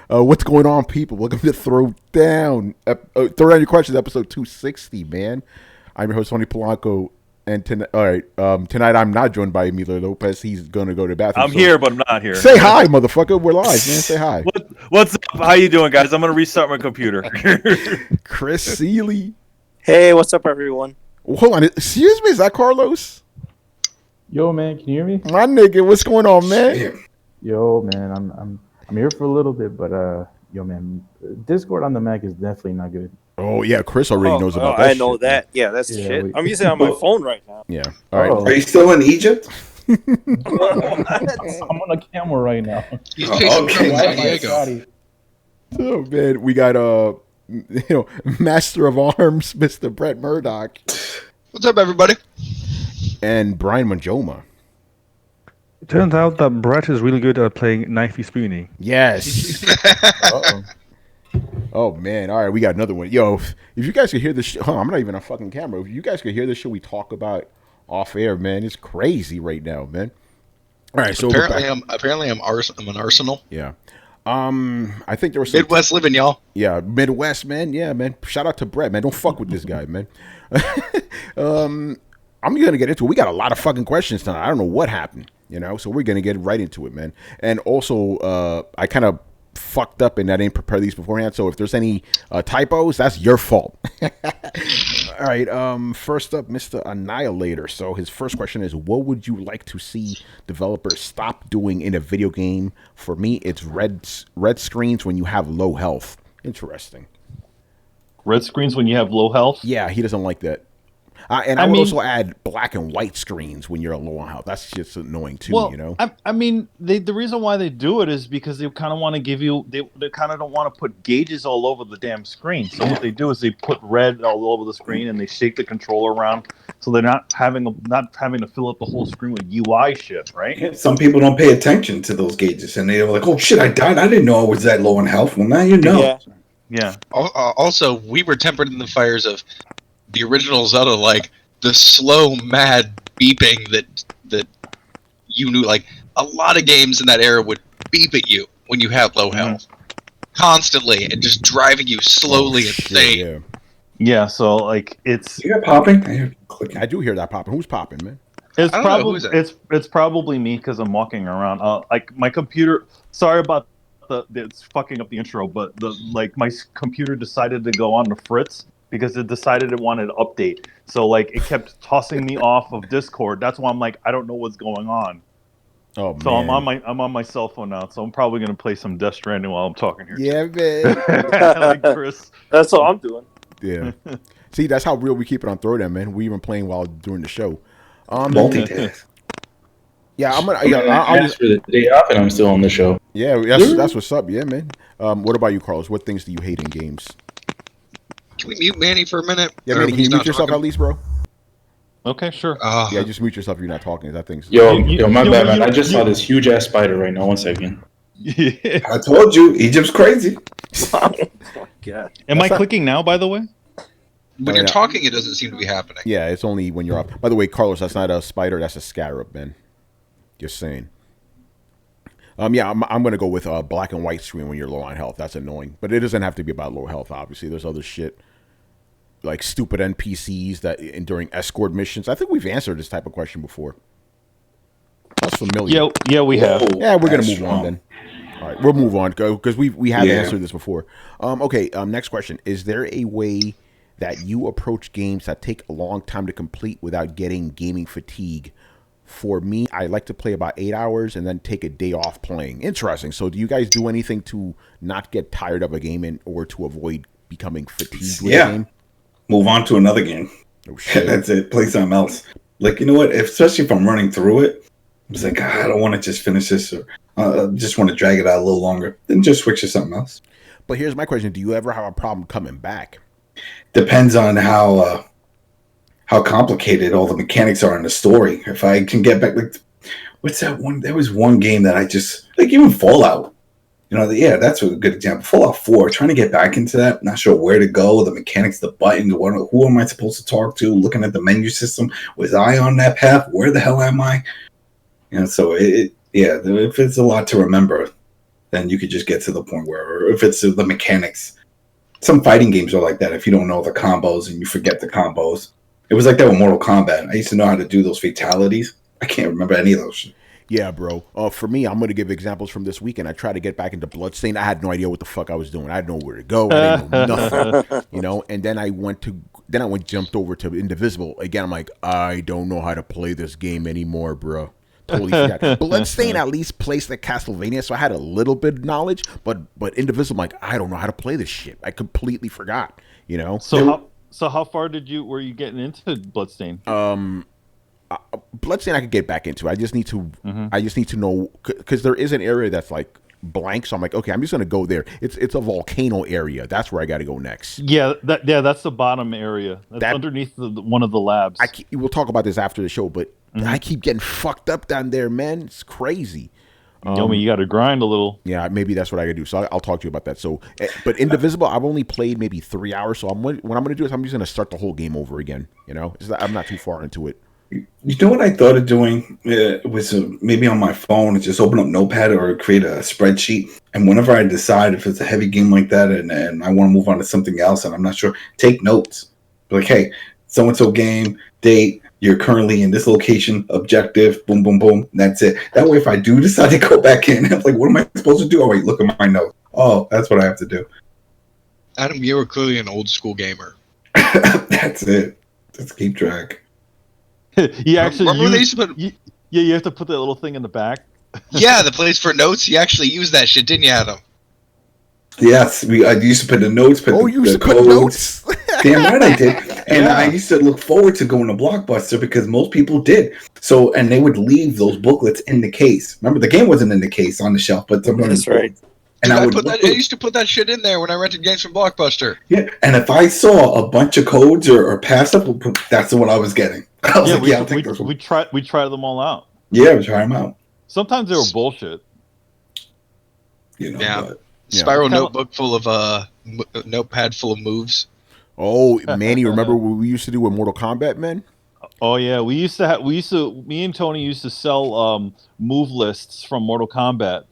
What's going on, people? Welcome to Throwdown. Throwdown Your Questions, episode 260, man. I'm your host, Tony Polanco. And tonight I'm not joined by Emilio Lopez. He's going to go to the bathroom. I'm here, but I'm not here. Say hi, motherfucker. We're live, man. Say hi. What's up? How you doing, guys? I'm going to restart my computer. Chris Seeley. Hey, what's up, everyone? Well, hold on. Excuse me. Is that Carlos? Yo, man. Can you hear me? My nigga. What's going on, man? Yo, man. I'm here for a little bit, but yo, man. Discord on the Mac is definitely not good. Oh, yeah. Chris already knows about that. I know that. Yeah, that's the shit. I'm using it on my phone right now. Yeah. All right. Are you still in Egypt? I'm on a camera right now. He's chasing from San Diego. Oh, man. We got, Master of Arms, Mr. Brett Murdoch. What's up, everybody? And Brian Manjoma. It turns out that Brett is really good at playing Knifey Spoony. Yes. Oh, man. All right, we got another one. Yo, if you guys could hear this shit, I'm not even on fucking camera. If you guys could hear this shit we talk about off air, man, it's crazy right now, man. All right, so apparently I'm an arsenal. Yeah. I think there was some Midwest living, y'all. Yeah, Midwest, man. Yeah, man. Shout out to Brett, man. Don't fuck with this guy, man. I'm gonna get into it. We got a lot of fucking questions tonight. I don't know what happened, so we're gonna get right into it, man. And also, I kind of fucked up and I didn't prepare these beforehand, so if there's any typos, that's your fault. All right, first up, Mr. Annihilator. So his first question is, what would you like to see developers stop doing in a video game? For me, it's red screens when you have low health. Interesting. Red screens when you have low health? Yeah, he doesn't like that. And I would also add black and white screens when you're low on health. That's just annoying too, I mean, the reason why they do it is because they kind of want to give you, they kind of don't want to put gauges all over the damn screen. So what they do is they put red all over the screen and they shake the controller around, so they're not having to fill up the whole screen with UI shit, right? Yeah, some people don't pay attention to those gauges, and they're like, "Oh shit, I died! I didn't know I was that low in health." Well, now you know. Yeah. Also, we were tempered in the fires of the original Zelda, like the slow, mad beeping that you knew. Like a lot of games in that era would beep at you when you have low health, constantly, and just driving you slowly insane. Yeah. So like it's. You got popping? I hear clicking. I do hear that popping. Who's popping, man? It's probably me because I'm walking around. Like my computer. Sorry about it's fucking up the intro, but my computer decided to go on the fritz because it decided it wanted to update. So like it kept tossing me off of Discord. That's why I'm like, I don't know what's going on. Oh, so man. I'm on my cell phone now. So I'm probably gonna play some Death Stranding while I'm talking here. Yeah, man. Like Chris. That's what I'm doing. Yeah. See, that's how real we keep it on Throwdown, man. We even playing while doing the show. Multitask. Yeah, I'm gonna. I'm just for the day off, and I'm still on the show. Yeah, that's what's up. Yeah, man. What about you, Carlos? What things do you hate in games? Can we mute Manny for a minute? Yeah, Manny, can you mute yourself at least, bro? Okay, sure. Yeah, just mute yourself if you're not talking. That thing's... Yo, my bad, man. I just saw this huge ass spider right now. 1 second. Yeah. I told you, Egypt's crazy. God. Am I clicking now, by the way? When you're talking, it doesn't seem to be happening. Yeah, it's only when you're up. By the way, Carlos, that's not a spider. That's a scarab, man. Just saying. Yeah, I'm going to go with black and white screen when you're low on health. That's annoying. But it doesn't have to be about low health, obviously. There's other shit, like stupid NPCs that during escort missions. I think we've answered this type of question before. That's familiar. Yeah, we have. Yeah, we're going to move on then. All right, we'll move on because we have answered this before. Okay, next question. Is there a way that you approach games that take a long time to complete without getting gaming fatigue? For me, I like to play about 8 hours and then take a day off playing. Interesting. So do you guys do anything to not get tired of a game or to avoid becoming fatigued with a game? Move on to another game. Oh, shit. That's it. Play something else. Like, you know what? Especially if I'm running through it, it's like, I don't want to just finish this or just want to drag it out a little longer. Then just switch to something else. But here's my question. Do you ever have a problem coming back? Depends on how complicated all the mechanics are in the story. If I can get back, like, what's that one? There was one game that I just, like, even Fallout. That's a good example. Fallout 4, trying to get back into that, not sure where to go, the mechanics, the buttons, who am I supposed to talk to, looking at the menu system. Was I on that path? Where the hell am I? So if it's a lot to remember, then you could just get to the point where, or if it's the mechanics. Some fighting games are like that. If you don't know the combos and you forget the combos, it was like that with Mortal Kombat. I used to know how to do those fatalities. I can't remember any of those shit. Yeah, bro. For me, I'm going to give examples from this weekend. I tried to get back into Bloodstained. I had no idea what the fuck I was doing. I didn't know where to go. I didn't know nothing, you know. And then I jumped over to Indivisible again. I'm like, I don't know how to play this game anymore, bro. Totally forgot. Bloodstained at least plays the Castlevania, so I had a little bit of knowledge. But Indivisible, I'm like, I don't know how to play this shit. I completely forgot, you know. So how far were you getting into Bloodstained? Bloodstained I could get back into. I just need to know, because there is an area that's like blank, so I'm like, okay, I'm just gonna go there. It's a volcano area. That's where I got to go next. That's the bottom area. That's underneath one of the labs. We'll talk about this after the show, but I keep getting fucked up down there, man. It's crazy. You got to grind a little. Yeah, maybe that's what I gotta do. So I'll talk to you about that. So, but Indivisible, I've only played maybe 3 hours. So what I'm gonna do is I'm just gonna start the whole game over again. You know, I'm not too far into it. You know what I thought of doing was maybe on my phone, just open up Notepad or create a spreadsheet. And whenever I decide if it's a heavy game like that and I want to move on to something else and I'm not sure, take notes. Like, hey, so-and-so game, date, you're currently in this location, objective, boom, boom, boom. That's it. That way, if I do decide to go back in, I'm like, what am I supposed to do? Oh, wait, look at my notes. Oh, that's what I have to do. Adam, you were clearly an old school gamer. That's it. Just keep track. You actually you have to put that little thing in the back. Yeah, the place for notes. You actually used that shit, didn't you, Adam? Yes, I used to put the notes. Put notes. Damn right I did. And I used to look forward to going to Blockbuster because most people did. So, and they would leave those booklets in the case. Remember, the game wasn't in the case on the shelf, but that's right. And I used to put that shit in there when I rented games from Blockbuster. Yeah, and if I saw a bunch of codes or pass up, that's what I was getting. I was we tried them all out. Yeah, we tried them out. Sometimes they were bullshit. You know, yeah. Spiral notebook full of notepad full of moves. Oh, Manny, remember what we used to do with Mortal Kombat, man? Oh yeah, me and Tony used to sell move lists from Mortal Kombat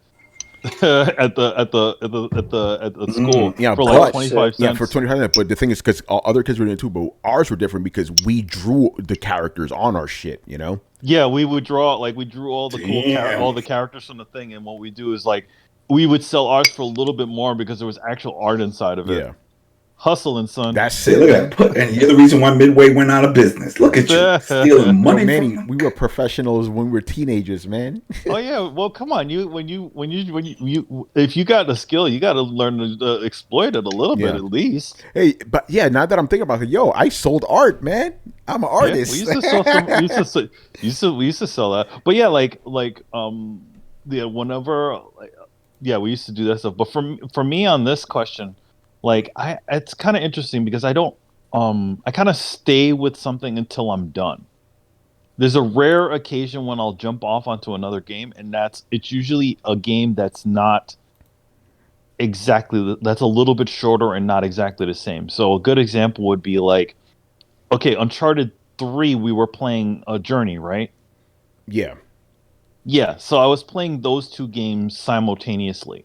at the school for like 25 cents. Yeah, for 25 cents. But the thing is, because other kids were doing it too, but ours were different because we drew the characters on our shit, you know? Yeah, we drew all the all the characters from the thing, and what we do is like we would sell ours for a little bit more because there was actual art inside of it. Yeah. Hustling, son. That's it. Look at that. And you're the reason why Midway went out of business. Look at you stealing money. Manny, we were professionals when we were teenagers, man. Oh yeah. Well, come on. If you got the skill, you got to learn to exploit it a little bit at least. Hey, but yeah, now that I'm thinking about it, I sold art, man. I'm an artist. We used to sell we used to sell that. But yeah, whenever we used to do that stuff. But for me on this question, it's kind of interesting because I don't I kind of stay with something until I'm done. There's a rare occasion when I'll jump off onto another game, and it's usually a game that's not exactly that's a little bit shorter and not exactly the same. So a good example would be Uncharted 3, we were playing a Journey, right? Yeah. Yeah, so I was playing those two games simultaneously.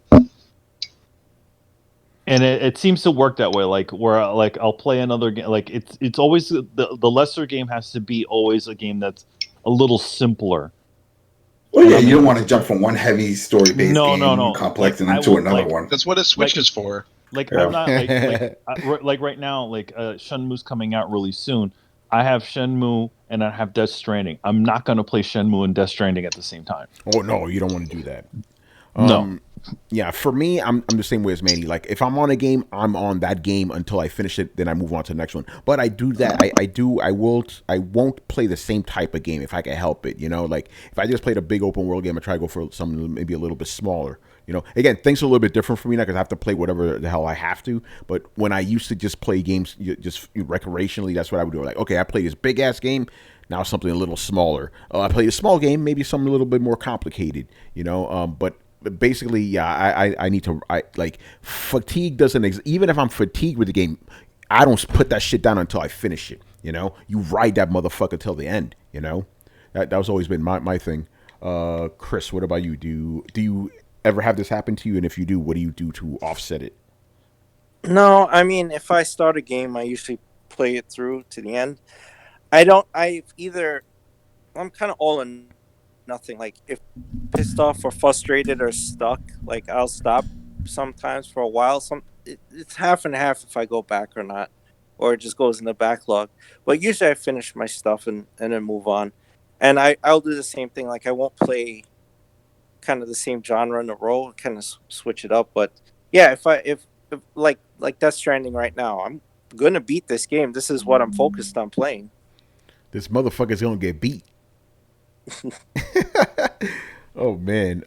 And it seems to work that way, where I'll play another game. It's always the lesser game has to be always a game that's a little simpler. Well, yeah, you don't want to jump from one heavy story-based game complex and into another one. That's what a Switch is for. I'm not right now. Shenmue's coming out really soon. I have Shenmue and I have Death Stranding. I'm not going to play Shenmue and Death Stranding at the same time. Oh no, you don't want to do that. No. Yeah, for me, I'm the same way as Manny. Like, if I'm on a game, I'm on that game until I finish it. Then I move on to the next one. But I do that. I won't play the same type of game if I can help it. You know, like if I just played a big open world game, I try to go for something maybe a little bit smaller. You know, again, things are a little bit different for me now because I have to play whatever the hell I have to. But when I used to just play games just recreationally, that's what I would do. Like, okay, I play this big ass game. Now something a little smaller. I play a small game, maybe something a little bit more complicated. You know, but basically, yeah, I need to. Fatigue doesn't. Even if I'm fatigued with the game, I don't put that shit down until I finish it. You know, you ride that motherfucker till the end. You know, that was always been my thing. Chris, what about you? Do you ever have this happen to you? And if you do, what do you do to offset it? No, I mean, if I start a game, I usually play it through to the end. I don't. I'm kind of all in nothing. Like if pissed off or frustrated or stuck, like I'll stop sometimes for a while. It's half and half if I go back or not, or it just goes in the backlog. But usually I finish my stuff and then move on. And I'll do the same thing. Like I won't play kind of the same genre in a row. Kind of switch it up. But yeah, if like Death Stranding right now, I'm gonna beat this game. This is what I'm focused on playing. This motherfucker's gonna get beat. Oh man,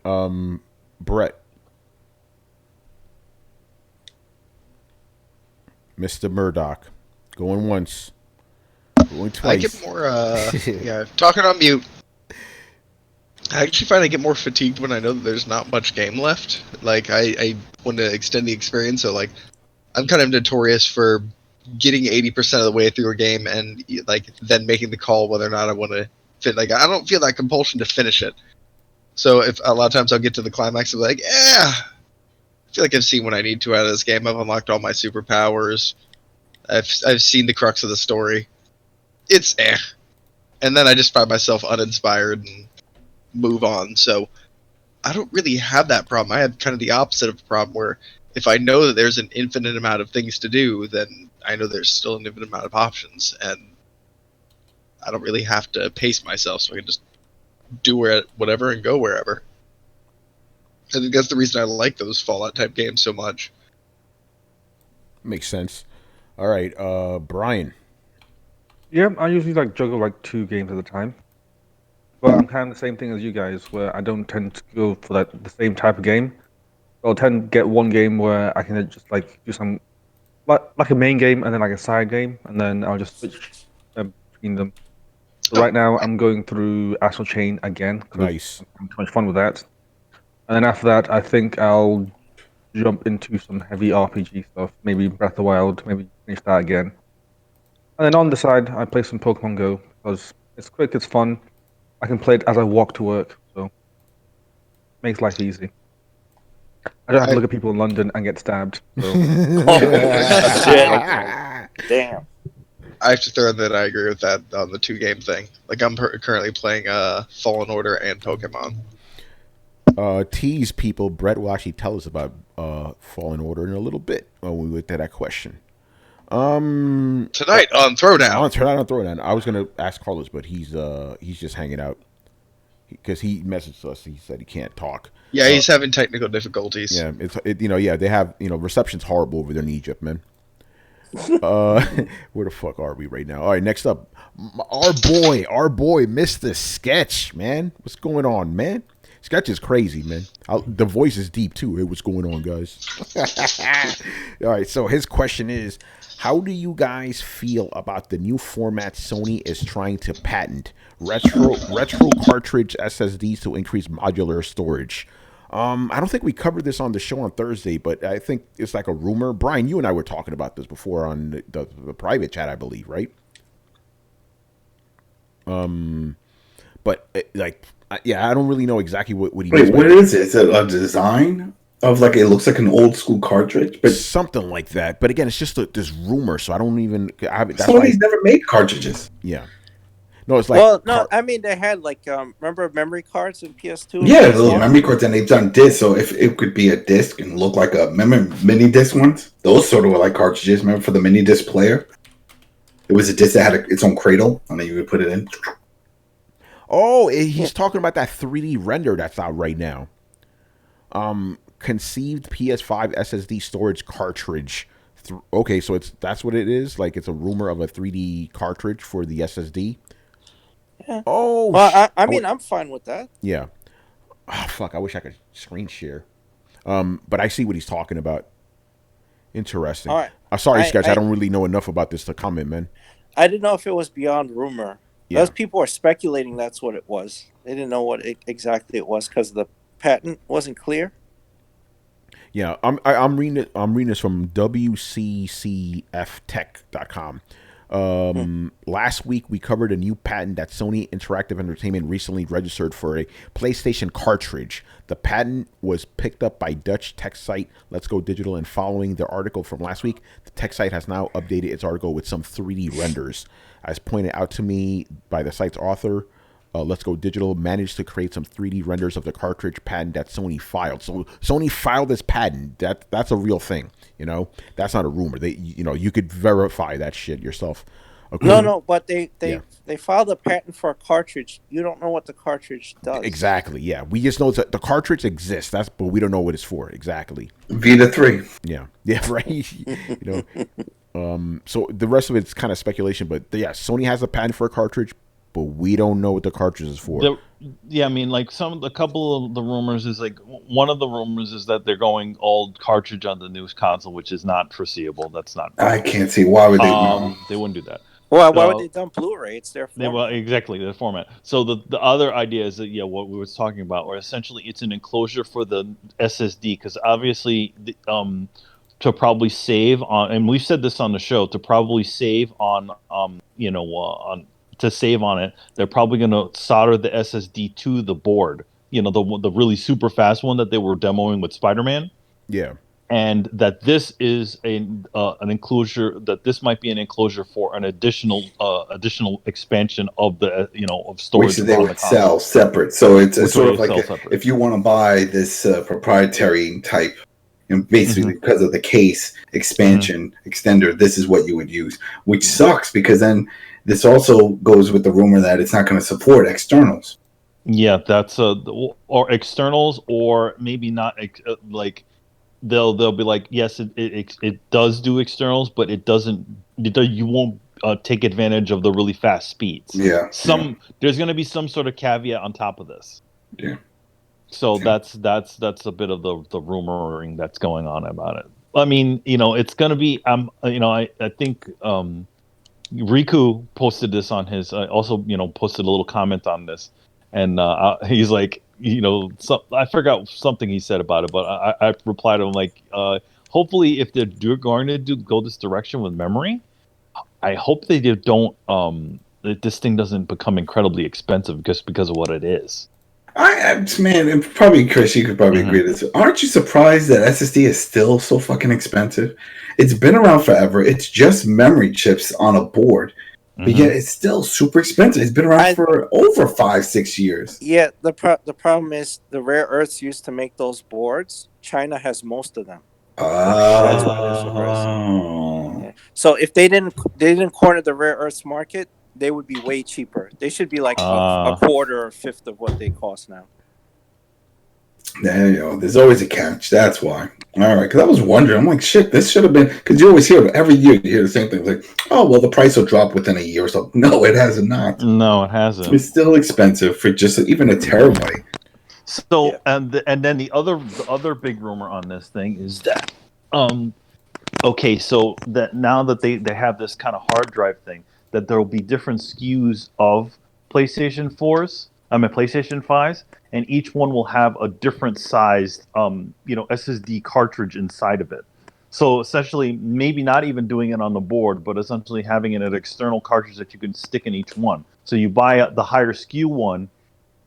Brett, Mr. Murdoch, going once, going twice. I get more, yeah, talking on mute. I actually find I get more fatigued when I know that there's not much game left. Like, I want to extend the experience, so, like, I'm kind of notorious for getting 80% of the way through a game and, like, then making the call whether or not I want to fit. Like, I don't feel that compulsion to finish it. So, if a lot of times I'll get to the climax and be like, yeah, I feel like I've seen what I need to out of this game. I've unlocked all my superpowers. I've seen the crux of the story. It's and then I just find myself uninspired and move on. So I don't really have that problem. I have kind of the opposite of a problem where if I know that there's an infinite amount of things to do, then I know there's still an infinite amount of options, and I don't really have to pace myself, so I can just do whatever and go wherever. I think that's the reason I like those Fallout type games so much. Makes sense. All right, Brian. Yeah, I usually like juggle like 2 games at a time. But I'm kind of the same thing as you guys, where I don't tend to go for the same type of game. I'll tend to get one game where I can just like do some like a main game and then like a side game, and then I'll just switch between them. So right now I'm going through Astral Chain again. Nice. I'm too much fun with that. And then after that, I think I'll jump into some heavy RPG stuff. Maybe Breath of the Wild. Maybe finish that again. And then on the side, I play some Pokemon Go because it's quick, it's fun. I can play it as I walk to work, so makes life easy. I don't have to look at people in London and get stabbed. So. Damn. I have to throw in that I agree with that on the 2-game thing. Like, I'm currently playing Fallen Order and Pokemon. Tease people, Brett will actually tell us about Fallen Order in a little bit when we look at that question. Tonight on Throwdown. Tonight on Throwdown. I was gonna ask Carlos, but he's just hanging out because he messaged us. He said he can't talk. Yeah, he's having technical difficulties. Yeah, they have reception's horrible over there in Egypt, man. Where the fuck are we right now? All right, next up, our boy, Mr. Sketch, man. What's going on, man? Sketch is crazy, man. The voice is deep too. Hey, what's going on, guys? All right, so his question is, how do you guys feel about the new format Sony is trying to patent? Retro cartridge SSDs to increase modular storage. I don't think we covered this on the show on Thursday, but I think it's like a rumor. Brian, you and I were talking about this before on the private chat, I believe, right? But yeah, I don't really know exactly what he means. Wait, what is it? Is it a design of it looks like an old school cartridge, but something like that. But again, it's just this rumor, so I don't even. Sony's never made cartridges. Yeah. No, it's like. Well, no, I mean they had remember memory cards in PS2. Yeah, the little memory cards, and they've done discs. So if it could be a disc and look like mini disc ones, those sort of were like cartridges. Remember for the mini disc player, it was a disc that had its own cradle, and then you would put it in. Oh, he's talking about that 3D render that's out right now. Conceived PS5 SSD storage cartridge. Okay, so that's what it is. Like it's a rumor of a 3D cartridge for the SSD. Yeah. Oh, well, I mean, I'm fine with that. Yeah. Oh, fuck, I wish I could screen share. But I see what he's talking about. Interesting. All right. Sorry, Sketch. I don't really know enough about this to comment, man. I didn't know if it was beyond rumor. Yeah. Those people are speculating that's what it was. They didn't know what exactly it was because the patent wasn't clear. Yeah, I'm reading it. I'm reading this from WCCFtech.com. Last week we covered a new patent that Sony Interactive Entertainment recently registered for a PlayStation cartridge. The patent was picked up by Dutch tech site Let's Go Digital, and following the article from last week, the tech site has now updated its article with some 3D renders. As pointed out to me by the site's author, Let's Go Digital managed to create some 3D renders of the cartridge patent that Sony filed. So Sony filed this patent. That's a real thing. That's not a rumor. You could verify that shit yourself. Okay. No, but they filed a patent for a cartridge. You don't know what the cartridge does. Exactly. Yeah, we just know that the cartridge exists. But we don't know what it's for exactly. Vita 3. Yeah, right. So the rest of it's kind of speculation. But yeah, Sony has a patent for a cartridge, but we don't know what the cartridge is for. I mean, like a couple of the rumors is like one of the rumors is that they're going all cartridge on the new console, which is not foreseeable. That's not. I can't see why would they. They wouldn't do that. Well, why would they dump Blu-ray? It's their format. Well, exactly the format. So the other idea is that what we were talking about, or essentially it's an enclosure for the SSD, because obviously to probably save on, and we've said this on the show, to probably save on to save on it, they're probably going to solder the SSD to the board. The really super fast one that they were demoing with Spider-Man. Yeah. And that this is an enclosure. That this might be an enclosure for an additional expansion of the of storage. Which they would sell separate. So it's sort of like if you want to buy this proprietary type, basically because of the case expansion extender, this is what you would use. Which sucks, because then this also goes with the rumor that it's not going to support externals. Yeah, that's or externals, or maybe not like. They'll be like, yes, it does do externals, but it doesn't. You won't take advantage of the really fast speeds. Yeah. There's going to be some sort of caveat on top of this. Yeah. So that's a bit of the rumoring that's going on about it. I mean, it's going to be. I think Riku posted this on his. Also, posted a little comment on this, and he's like. I forgot something he said about it, but I replied to him like, hopefully, if they're going to go this direction with memory, I hope they don't. That this thing doesn't become incredibly expensive just because of what it is. Man, probably Chris, you could probably agree to this. Aren't you surprised that SSD is still so fucking expensive? It's been around forever. It's just memory chips on a board. But yet it's still super expensive. It's been around for over 5-6 years. Yeah, the problem is the rare earths used to make those boards. China has most of them. That's why they're so pricey. Yeah. So if they didn't corner the rare earths market, they would be way cheaper. They should be like a quarter or a fifth of what they cost now. There you go. There's always a catch. That's why. All right, because I was wondering. I'm like, shit, this should have been... Because you always hear, every year you hear the same thing. It's like, oh, well, the price will drop within a year or so. No, it has not. No, it hasn't. It's still expensive for just even a terabyte. So, and then the other big rumor on this thing is that... okay, so that now that they have this kind of hard drive thing, that there will be different SKUs of PlayStation 4s, PlayStation 5s, and each one will have a different sized, SSD cartridge inside of it. So essentially, maybe not even doing it on the board, but essentially having an external cartridge that you can stick in each one. So you buy the higher SKU one,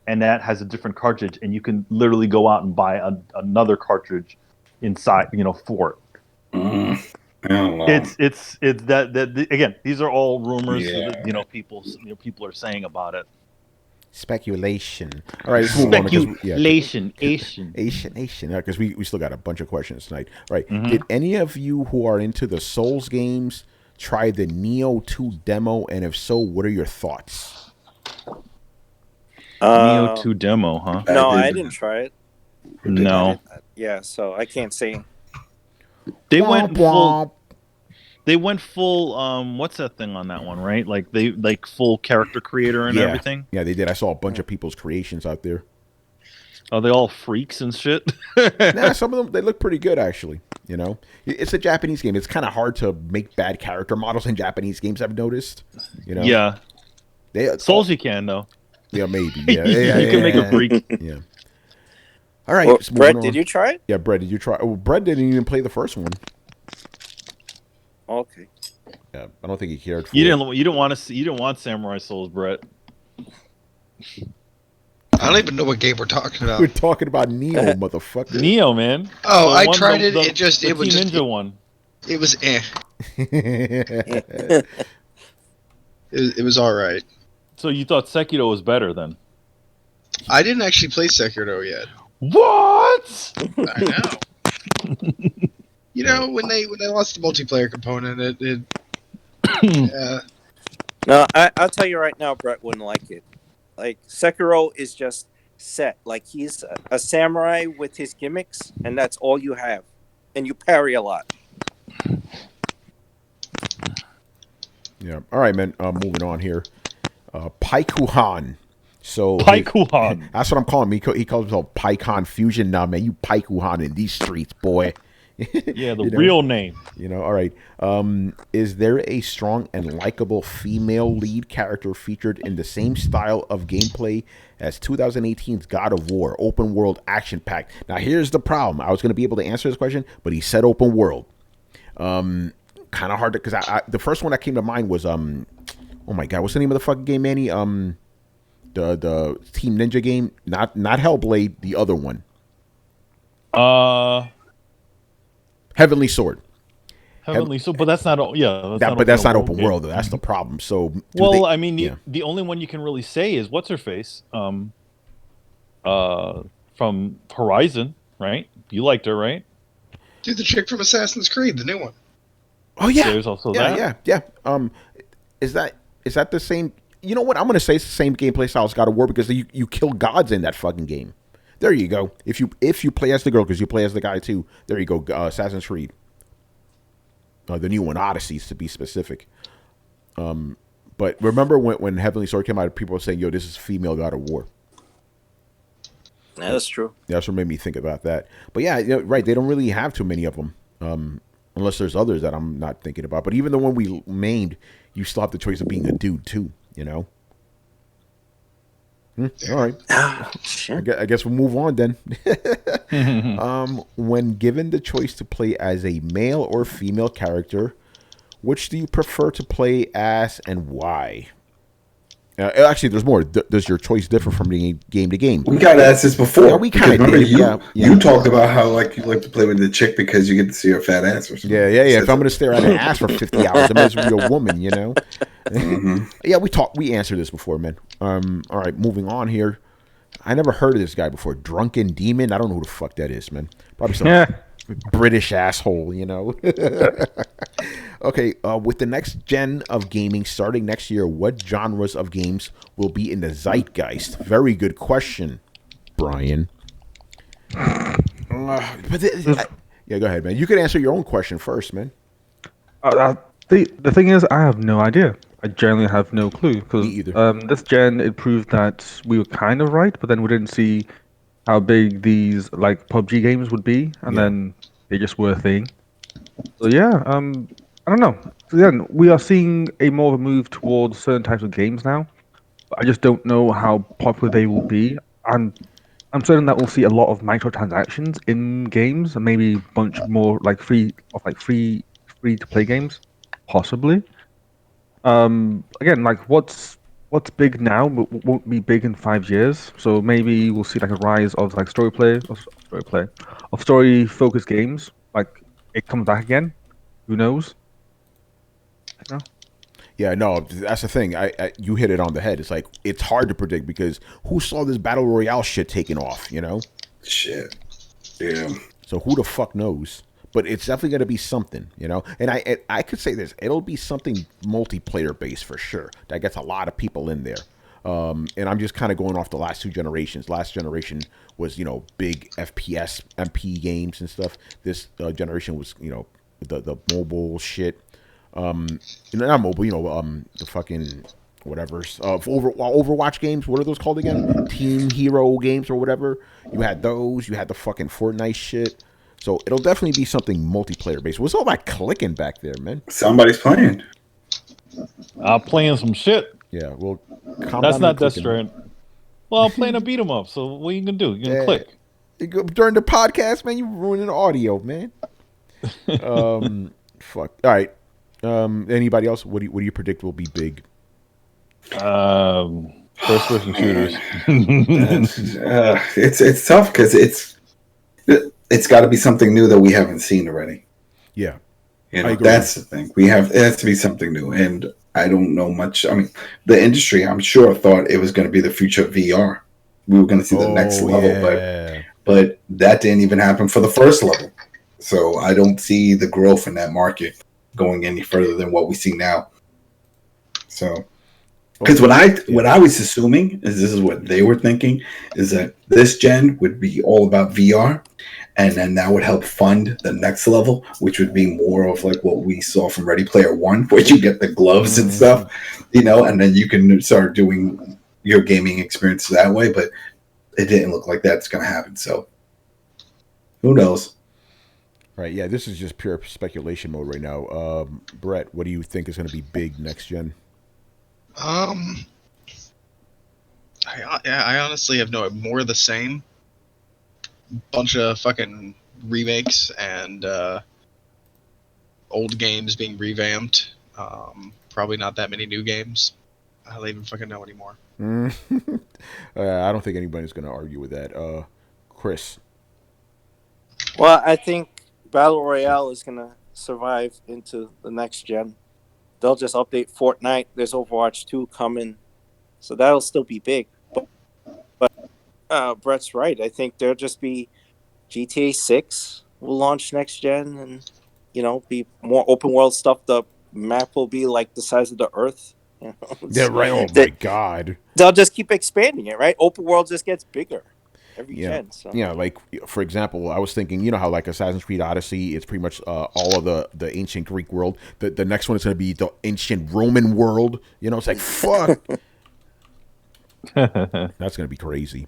and that has a different cartridge, and you can literally go out and buy another cartridge inside, for it. I don't know. It's that again. These are all rumors that people are saying about it. Speculation. All right, let's move on. Speculation. Yeah, because we still got a bunch of questions tonight. Right. Did any of you who are into the Souls games try the Nioh 2 demo? And if so, what are your thoughts? Nioh 2 demo, huh? No, I didn't try it. No. Yeah, so I can't say. They went full. They went full. What's that thing on that one? Right, like they full character creator and everything. Yeah, they did. I saw a bunch of people's creations out there. Are they all freaks and shit? Nah, some of them they look pretty good actually. It's a Japanese game. It's kind of hard to make bad character models in Japanese games. I've noticed. Yeah. Souls you can though. Yeah, maybe. Yeah, you can make a freak. Yeah. All right, well, Brett, did you try it? Yeah, Brett, did you try? Oh, Brett didn't even play the first one. Okay. Yeah, I don't think he cared for. You didn't want to see. You didn't want Samurai Souls, Brett. I don't even know what game we're talking We're about. talking about Nioh, motherfucker. Nioh, man. Oh, The I one- tried the- it. the- It just the it was Team just Ninja one. it was it was all right. So you thought Sekiro was better then? I didn't actually play Sekiro yet. What? I know. You know, when they lost the multiplayer component, it No, I'll tell you right now, Brett wouldn't like it. Like Sekiro is just set. Like he's a samurai with his gimmicks, and that's all you have, and you parry a lot. Yeah. All right, man. Moving on here. Paikuhan. So Paikuhan. That's what I'm calling him. He calls himself Paikon Fusion. Nah, man, you Paikuhan in these streets, boy. Yeah, the You know? real name. All right. Is there a strong and likable female lead character featured in the same style of gameplay as 2018's God of War, open world action packed? Now, here's the problem. I was going to be able to answer this question, but he said open world. Kind of hard to, because the first one that came to mind was oh my god, what's the name of the fucking game, Manny? The Team Ninja game, not Hellblade, the other one. Heavenly Sword. Heavenly Sword, but that's not. That's not open world. Though. That's the problem. So, I mean, the only one you can really say is what's her face, from Horizon, right? You liked her, right? dude, the chick from Assassin's Creed, the new one. Oh yeah, There's also that. Yeah. Is that the same? You know what? I'm gonna say it's the same gameplay style as God of War because you kill gods in that fucking game. There you go. If you play as the girl, because you play as the guy too. There you go. Assassin's Creed. The new one, Odyssey, to be specific. But remember when Heavenly Sword came out, people were saying, "Yo, this is female God of War." Yeah, that's true. That's what made me think about that. But yeah, right. They don't really have too many of them, unless there's others that I'm not thinking about. But even the one we named, you still have the choice of being a dude too. You know. All right. I guess we'll move on then. When given the choice to play as a male or female character, which do you prefer to play as and why? Actually, there's more. Does your choice differ from game to game? We got asked this before. Yeah, we kind of did. You talked about how you like to play with the chick because you get to see her fat ass or something. Yeah. If I'm going to stare at an ass for 50 hours, I might as well be a woman, you know? Mm-hmm. Yeah, we answered this before, man. All right, moving on here. I never heard of this guy before. Drunken Demon? I don't know who the fuck that is, man. Probably some British asshole, you know? Okay, with the next gen of gaming starting next year, what genres of games will be in the zeitgeist? Very good question, Brian. Yeah, go ahead, man. You could answer your own question first, man. The thing is, I have no idea. I generally have no clue because this gen it proved that we were kind of right, but then we didn't see how big these like PUBG games would be, and then they just were a thing. So yeah, I don't know. So then we are seeing a more of a move towards certain types of games now. But I just don't know how popular they will be, and I'm certain that we'll see a lot of microtransactions in games, and maybe a bunch more free to play games, possibly. Again, what's big now won't be big in 5 years. So maybe we'll see a rise of story focused games. It comes back again. Who knows? You know? Yeah, no, that's the thing. You hit it on the head. It's it's hard to predict because who saw this battle royale shit taking off? You know? Shit. Yeah. So who the fuck knows? But it's definitely going to be something, you know? And I could say this. It'll be something multiplayer based for sure. That gets a lot of people in there. And I'm just kind of going off the last two generations. Last generation was, big FPS, MP games and stuff. This generation was, the mobile shit. Not mobile, the fucking whatever's Overwatch games. What are those called again? Team Hero games or whatever. You had those. You had the fucking Fortnite shit. So it'll definitely be something multiplayer based. What's all that clicking back there, man? Somebody's playing. Playing some shit. Yeah, well, that's not Death Stranding. Well, I'm playing a beat 'em up. So what are you gonna do? You gonna click during the podcast, man? You ruining the audio, man. Fuck. All right. Anybody else? What do you predict will be big? First person shooters. It's tough because it's got to be something new that we haven't seen already. Yeah, You I know, agree. that's the thing. It has to be something new, and I don't know much. I mean, the industry, I'm sure, thought it was going to be the future of VR. We were going to see the next level, but that didn't even happen for the first level. So I don't see the growth in that market going any further than what we see now. So, because what I was assuming is this is what they were thinking is that this gen would be all about VR, and then that would help fund the next level, which would be more of like what we saw from Ready Player One, where you get the gloves and stuff, and then you can start doing your gaming experience that way. But it didn't look like that's going to happen. So who knows? Right. Yeah, this is just pure speculation mode right now. Brett, what do you think is going to be big next gen? I honestly have no more of the same. Bunch of fucking remakes and old games being revamped. Probably not that many new games. I don't even fucking know anymore. I don't think anybody's going to argue with that. Chris. Well, I think Battle Royale is going to survive into the next gen. They'll just update Fortnite. There's Overwatch 2 coming. So that'll still be big. But Brett's right. I think there'll just be GTA 6 will launch next gen and, be more open world stuff. The map will be like the size of the Earth. Yeah, right. Oh, my God. They'll just keep expanding it, right? Open world just gets bigger every gen. So. Yeah, like, for example, I was thinking, how like Assassin's Creed Odyssey, it's pretty much all of the ancient Greek world. The next one is going to be the ancient Roman world. It's like, fuck. That's going to be crazy.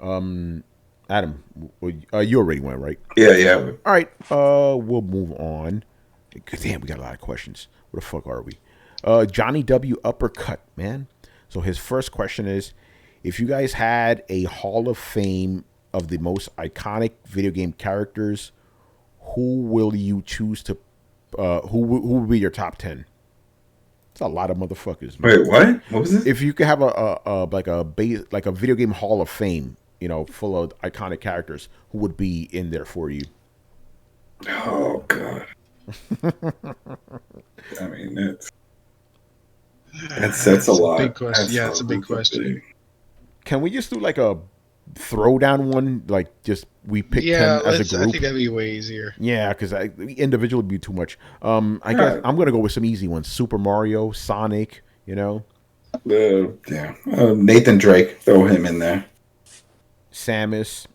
Adam, you already went, right? Yeah. All right, we'll move on. Damn, we got a lot of questions. Where the fuck are we? Johnny W. Uppercut, man. So his first question is, if you guys had a Hall of Fame of the most iconic video game characters, who will you choose to? Who would be your top 10? It's a lot of motherfuckers, man. Wait, what? What was this? If you could have a video game Hall of Fame, full of iconic characters, who would be in there for you? Oh God. I mean, that's a lot. Big question. Yeah, it's a big question. Can we just do like a throwdown one? Like we pick 10 as a group? I think that'd be way easier. Yeah, because individual would be too much. I guess I'm gonna go with some easy ones: Super Mario, Sonic. Nathan Drake, throw him in there. Samus,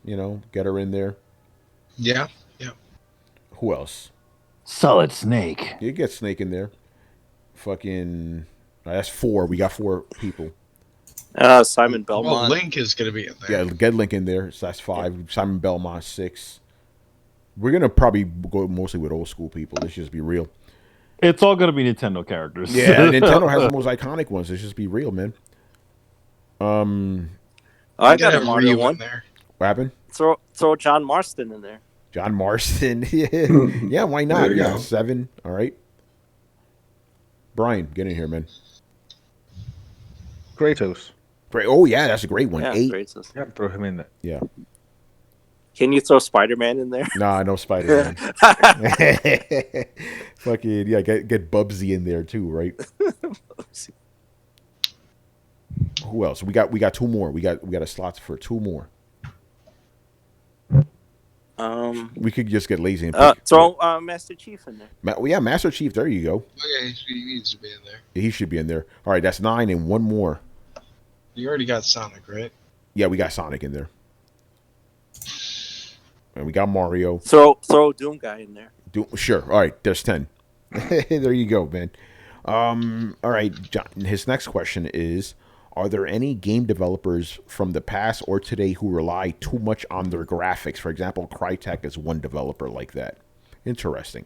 get her in there. Yeah. Who else? Solid Snake. You get Snake in there. Fucking, that's 4. We got 4 people. Simon Belmont. Well, Link is going to be in there. Yeah, get Link in there. So that's 5. Simon Belmont, 6. We're going to probably go mostly with old school people. Let's just be real. It's all going to be Nintendo characters. Yeah, Nintendo has the most iconic ones. Let's just be real, man. I got a Mario one. There. What happened? Throw John Marston in there. John Marston. Yeah, why not? There you Yeah, go. 7. All right. Brian, get in here, man. Kratos. Great. Oh, yeah, that's a great one. Yeah, 8. Kratos. Yeah, throw him in there. Yeah. Can you throw Spider-Man in there? Nah, no Spider-Man. Fucking, yeah, get Bubsy in there too, right? Who else? We got 2 more. We got a slot for 2 more. We could just get lazy and pick. Throw Master Chief in there. Yeah, Master Chief. There you go. Okay, he needs to be in there. He should be in there. All right, that's 9 and 1 more. You already got Sonic, right? Yeah, we got Sonic in there. And we got Mario. Throw Doom guy in there. Sure. All right, there's 10. There you go, man. All right, John, his next question is, are there any game developers from the past or today who rely too much on their graphics? For example, Crytek is one developer like that. Interesting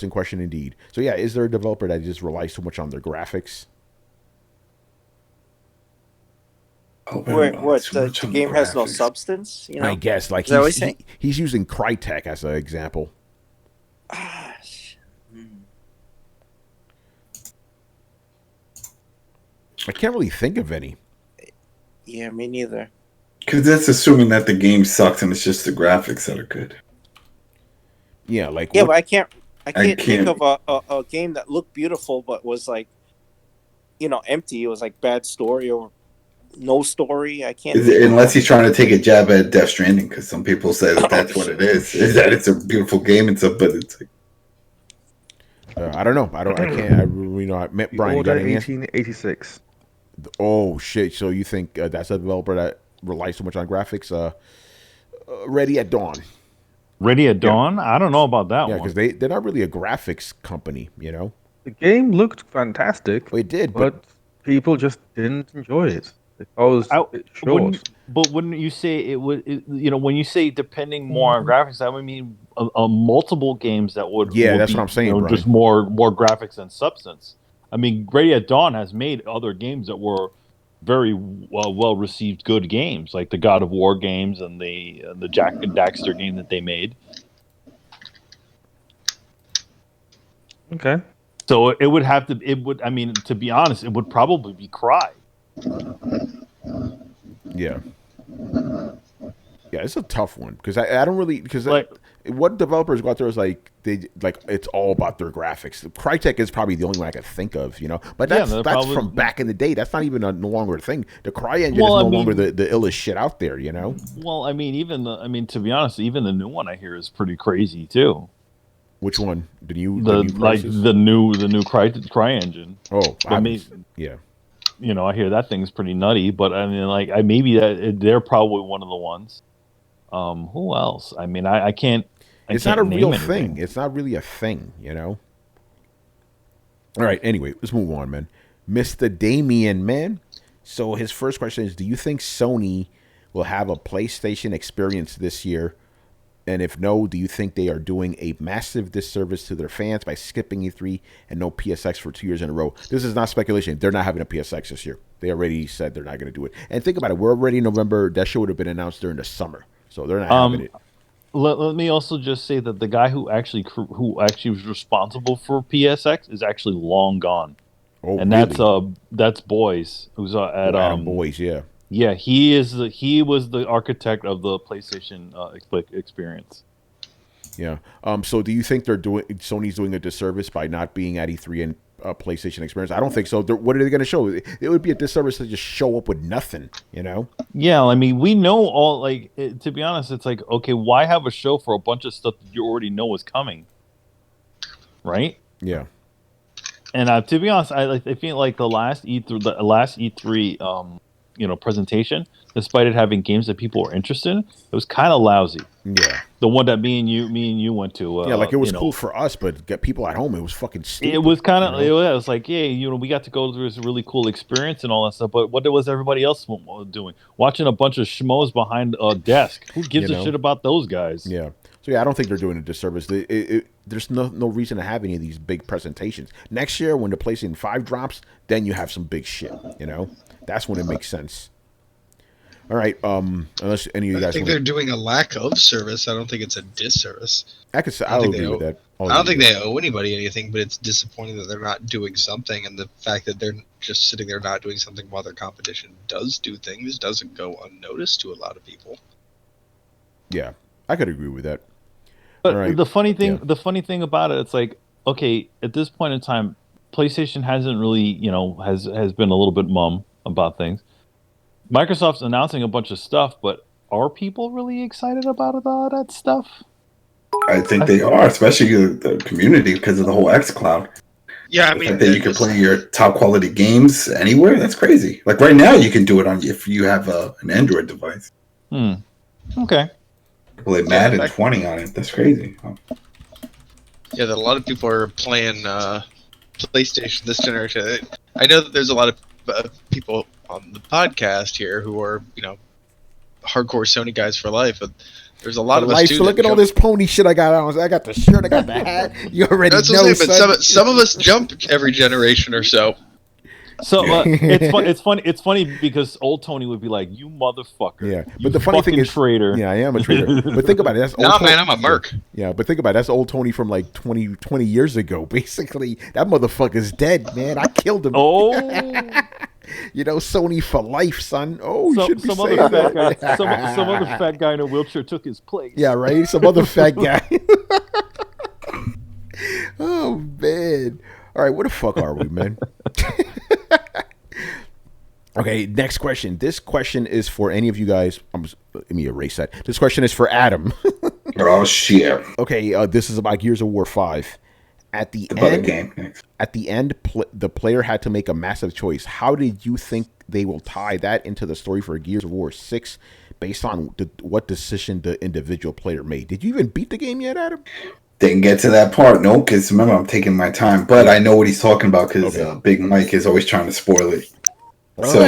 question indeed. So yeah, is there a developer that just relies too much on their graphics? What the game has no substance? I guess like he's he's using Crytek as an example. I can't really think of any. Yeah, me neither. Because that's assuming that the game sucks and it's just the graphics that are good. Yeah, like Yeah, what- but I can't think can't- of a game that looked beautiful but was like, empty. It was like bad story or no story. I can't. Unless he's trying to take a jab at Death Stranding, because some people say that that's what it is that it's a beautiful game and stuff, but it's like, I don't know. I can't. I met Brian. You got Order any answer? 1886. Oh shit! So you think that's a developer that relies so much on graphics? Ready at Dawn. Ready at Dawn? I don't know about that Yeah, one. because they're not really a graphics company, The game looked fantastic, Well, it did, but people just didn't enjoy it because it's short. Wouldn't you say it would? When you say depending more on graphics, that would mean multiple games that would. Yeah, would that's be, what I'm saying, Brian. just more graphics than substance. I mean, Ready at Dawn has made other games that were very well received, good games, like the God of War games and the Jack and Daxter game that they made. Okay. So it would have to. It would. I mean, to be honest, it would probably be Cry. Yeah. Yeah, it's a tough one because I don't really because Like- what developers go out there is like it's all about their graphics. Crytek is probably the only one I could think of, but Yeah, that's they're that's probably- from back in the day. That's not even no longer a thing. The Cry engine Well, is no I mean- longer the illest shit out there, Well, I mean, to be honest, even the new one I hear is pretty crazy too. Which one? The new The new Cry engine. Oh, But yeah. I hear that thing's pretty nutty. But I mean, maybe they're probably one of the ones. Who else? I mean, I can't. It's can't not a name real anything. thing. It's not really a thing, All right. Anyway, let's move on, man. Mr. Damien, man. So his first question is: do you think Sony will have a PlayStation experience this year? And if no, do you think they are doing a massive disservice to their fans by skipping E3 and no PSX for 2 years in a row? This is not speculation. They're not having a PSX this year. They already said they're not going to do it. And think about it. We're already in November. That show would have been announced during the summer. So they're not having it. Let me also just say that the guy who actually was responsible for PSX is actually long gone, Oh, and really? that's Boys, who's at Adam Boys, yeah. Yeah, he was the architect of the PlayStation experience. Yeah. So do you think Sony's doing a disservice by not being at E3 and PlayStation experience? I don't think so. What are they going to show? It would be a disservice to just show up with nothing, Yeah, I mean, we know all. To be honest, it's like, okay, why have a show for a bunch of stuff that you already know is coming, right? Yeah. And to be honest, I feel like the last E3 presentation, despite it having games that people were interested in, it was kind of lousy. Yeah. The one that me and you went to. Yeah, like it was cool for us, but get people at home, it was fucking stupid. It was kind of, it was like, yeah, we got to go through this really cool experience and all that stuff. But what was everybody else doing? Watching a bunch of schmoes behind a desk. Who gives a shit about those guys? Yeah. So yeah, I don't think they're doing a disservice. There's no reason to have any of these big presentations. Next year, when the PlayStation 5 drops, then you have some big shit. That's when it makes sense. All right. Unless any of you guys, I think they're doing a lack of service. I don't think it's a disservice. I'll agree with that. I don't think they owe anybody anything, but it's disappointing that they're not doing something, and the fact that they're just sitting there not doing something while their competition does do things doesn't go unnoticed to a lot of people. Yeah, I could agree with that. But right. the funny thing about it, it's like, okay, at this point in time, PlayStation hasn't really, has been a little bit mum about things. Microsoft's announcing a bunch of stuff, but are people really excited about all that stuff? I think they are, especially the community, because of the whole xCloud. Yeah, I The mean, fact that you can play your top quality games anywhere, that's crazy. Like right now, you can do it if you have an Android device. Okay. Play Madden 20 on it. That's crazy. Yeah, that a lot of people are playing PlayStation this generation. I know that there's a lot of people on the podcast here who are, hardcore Sony guys for life, but there's a lot of us too. So look at all this pony shit I got on. I got the shirt, I got the hat. You already That's know. what I'm saying, but some of us jump every generation or so. So it's funny because old Tony would be like, "You motherfucker." Yeah, You but the funny thing is, traitor. yeah, I am a traitor. But think about it. That's old Nah, Tony. man, I'm a merc. Yeah, but think about it. That's old Tony from like 20 years ago. Basically, that motherfucker's dead, man. I killed him. Oh, Sony for life, son. Oh, you should be some saying other fat that. guy, some other fat guy in a wheelchair took his place. Yeah, right. Some other fat guy. Oh man. All right, where the fuck are we, man? Okay, next question. This question is for any of you guys. Let me erase that. This question is for Adam. Oh shit! Okay, this is about Gears of War 5. At the end, the player had to make a massive choice. How did you think they will tie that into the story for Gears of War 6 based on what decision the individual player made? Did you even beat the game yet, Adam? Didn't get to that part, no, because remember, I'm taking my time. But I know what he's talking about because Big Mike is always trying to spoil it. So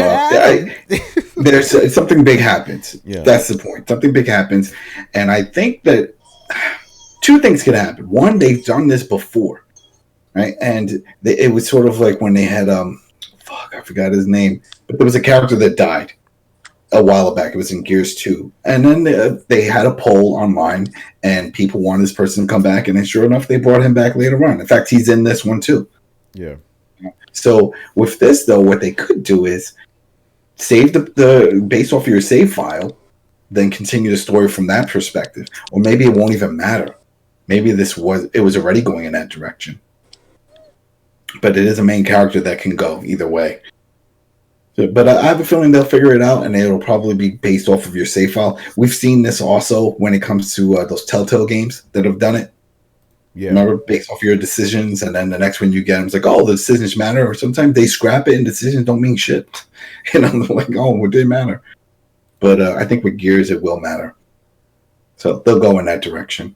there's something big happens. Yeah. That's the point. Something big happens. And I think that two things could happen. One, they've done this before, right? And it was sort of like when they had, I forgot his name, but there was a character that died a while back. It was in Gears 2. And then they had a poll online, and people wanted this person to come back, and then sure enough, they brought him back later on. In fact, he's in this one too. Yeah. So with this, though, what they could do is save the based off of your save file, then continue the story from that perspective. Or maybe it won't even matter. Maybe it was already going in that direction. But it is a main character that can go either way. But I have a feeling they'll figure it out, and it'll probably be based off of your save file. We've seen this also when it comes to those Telltale games that have done it. Yeah. Remember, based off your decisions, and then the next one you get, it's like, oh, the decisions matter. Or sometimes they scrap it, and decisions don't mean shit. And I'm like, oh, it didn't matter. But I think with Gears, it will matter. So they'll go in that direction.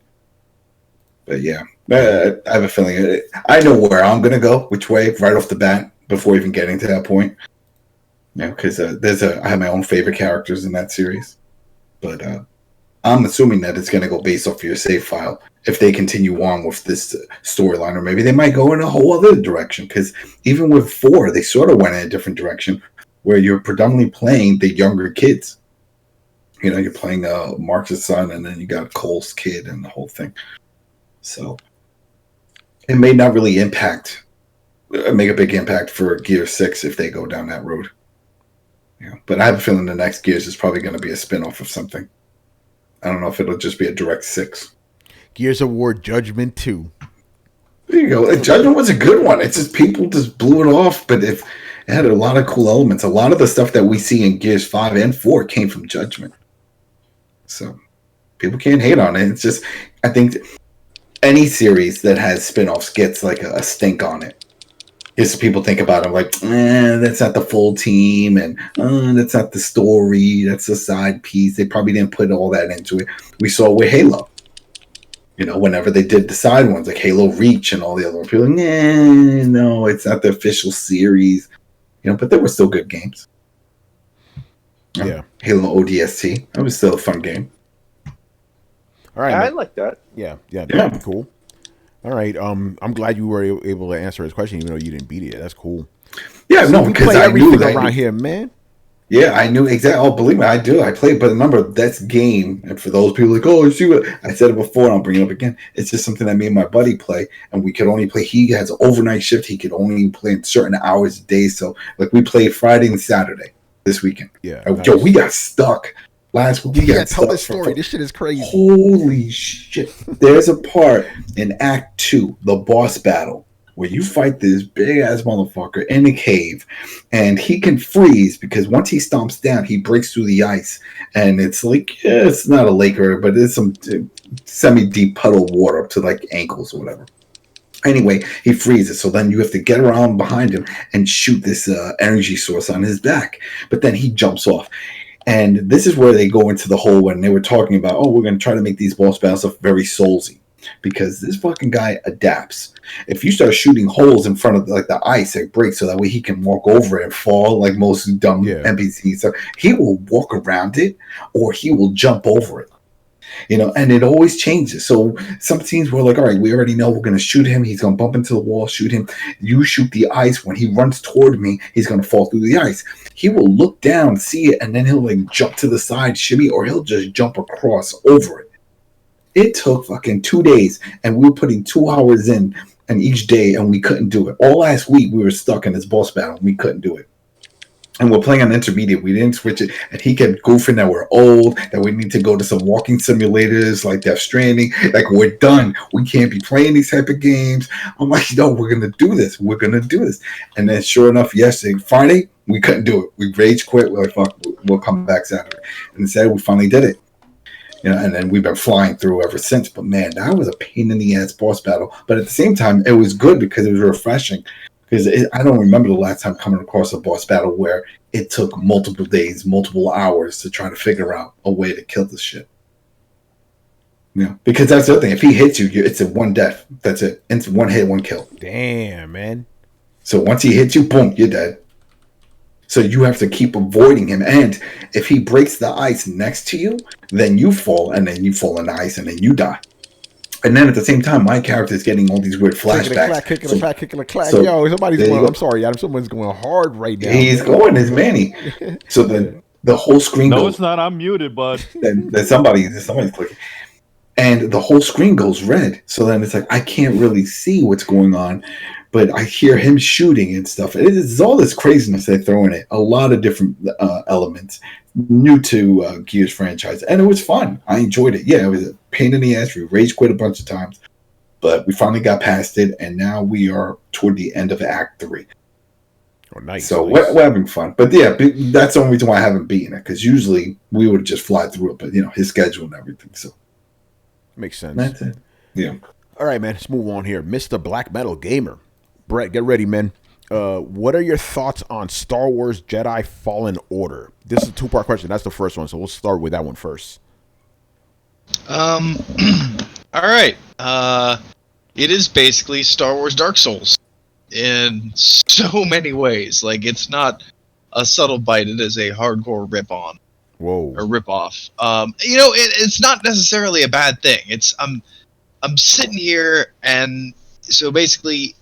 But yeah, I have a feeling. I know where I'm going to go, which way, right off the bat, before even getting to that point. Yeah, because I have my own favorite characters in that series. But I'm assuming that it's going to go based off your save file if they continue on with this storyline, or maybe they might go in a whole other direction. Because even with 4, they sort of went in a different direction where you're predominantly playing the younger kids. You're playing Mark's son, and then you got Cole's kid and the whole thing. So it may not really make a big impact for Gear 6 if they go down that road. Yeah, but I have a feeling the next Gears is probably going to be a spin-off of something. I don't know if it'll just be a direct 6. Gears of War Judgment 2. There you go. Judgment was a good one. It's just people just blew it off, but it had a lot of cool elements. A lot of the stuff that we see in Gears 5 and 4 came from Judgment. So people can't hate on it. It's just, I think any series that has spin-offs gets like a stink on it. Because people think about it like, that's not the full team, and that's not the story, that's a side piece. They probably didn't put all that into it. We saw it with Halo. Whenever they did the side ones, like Halo Reach and all the other ones, people were like, no, it's not the official series. But they were still good games. Yeah. Halo ODST. That was still a fun game. All right. I like that. Yeah, that'd be cool. All right. I'm glad you were able to answer his question, even though you didn't beat it. That's cool. Yeah, no, because I knew that around here, man. Yeah, I knew exactly. Oh, believe me, I do. I played, but remember, that's game. And for those people like, oh, see what I said it before, and I'll bring it up again. It's just something that me and my buddy play, and we could only play. He has an overnight shift. He could only play in certain hours a day. So, like, we played Friday and Saturday this weekend. Yeah, nice. Yo, we got stuck last week. Tell this story. This shit is crazy. Holy shit! There's a part in Act 2, the boss battle, where you fight this big-ass motherfucker in a cave, and he can freeze because once he stomps down, he breaks through the ice, and it's like, it's not a lake, but it's some semi-deep puddle of water up to, like, ankles or whatever. Anyway, he freezes, so then you have to get around behind him and shoot this energy source on his back, but then he jumps off. And this is where they go into the whole when they were talking about, oh, we're going to try to make these boss battles very soulsy. Because this fucking guy adapts. If you start shooting holes in front of like the ice, it breaks so that way he can walk over it and fall like most dumb NPCs. So he will walk around it or he will jump over it. and it always changes. So some teams were like, all right, we already know we're going to shoot him. He's going to bump into the wall, shoot him. You shoot the ice. When he runs toward me, he's going to fall through the ice. He will look down, see it, and then he'll like jump to the side, shimmy, or he'll just jump across over it. It took fucking 2 days, and we were putting 2 hours in and each day, and we couldn't do it. All last week, we were stuck in this boss battle, and we couldn't do it. And we're playing on intermediate. We didn't switch it. And he kept goofing that we're old, that we need to go to some walking simulators like Death Stranding. Like, we're done. We can't be playing these type of games. I'm like, no, we're going to do this. We're going to do this. And then sure enough, yesterday, Friday, we couldn't do it. We rage quit. We're like, fuck, we'll come back Saturday. And Saturday, we finally did it. And then we've been flying through ever since. But man, that was a pain in the ass boss battle. But at the same time, it was good because it was refreshing. Because I don't remember the last time coming across a boss battle where it took multiple days, multiple hours to try to figure out a way to kill this shit. Because that's the other thing. If he hits you, it's a one death. That's it. It's one hit, one kill. Damn, man. So once he hits you, boom, you're dead. So you have to keep avoiding him. And if he breaks the ice next to you, then you fall, and then you fall in the ice, and then you die. And then at the same time, my character is getting all these weird flashbacks. Kicking a clack. Yo, somebody's going. I'm sorry, Adam. Someone's going hard right now. He's going, his Manny. So the whole screen goes. No, it's not. I'm muted, bud. Then somebody's clicking. And the whole screen goes red. So then it's like, I can't really see what's going on, but I hear him shooting and stuff. It's all this craziness they throw in it. A lot of different elements new to Gears franchise. And it was fun. I enjoyed it. Yeah, it was a pain in the ass. We rage quit a bunch of times, but we finally got past it. And now we are toward the end of Act 3. Oh, nice. So we're having fun. But yeah, that's the only reason why I haven't beaten it. Because usually we would just fly through it. But, his schedule and everything. So makes sense. That's it. Yeah. All right, man. Let's move on here. Mr. Black Metal Gamer. Brett, get ready, man. What are your thoughts on Star Wars Jedi Fallen Order? This is a 2-part question. That's the first one, so we'll start with that one first. All right. It is basically Star Wars Dark Souls in so many ways. Like, it's not a subtle bite. It is a hardcore rip-on. Whoa. Or rip-off. It's not necessarily a bad thing. I'm sitting here, and so basically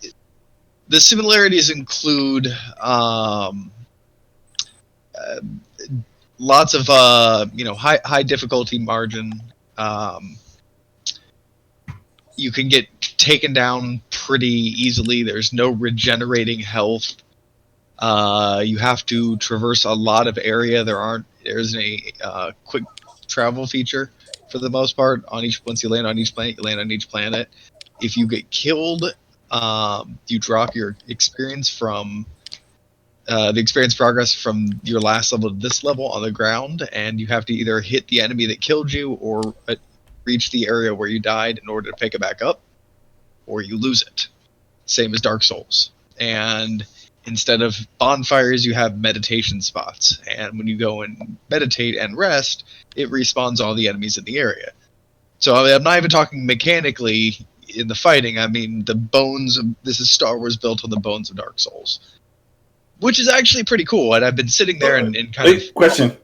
the similarities include lots of high difficulty margin. You can get taken down pretty easily. There's no regenerating health. You have to traverse a lot of area. There's a quick travel feature for the most part once you land on each planet. You land on each planet. If you get killed, you drop your experience from the experience progress from your last level to this level on the ground, and you have to either hit the enemy that killed you or reach the area where you died in order to pick it back up, or you lose it. Same as Dark Souls. And instead of bonfires, you have meditation spots. And when you go and meditate and rest, it respawns all the enemies in the area. So I'm not even talking mechanically in the fighting. I mean, this is Star Wars built on the bones of Dark Souls. Which is actually pretty cool. And I've been sitting there and kind of... Question.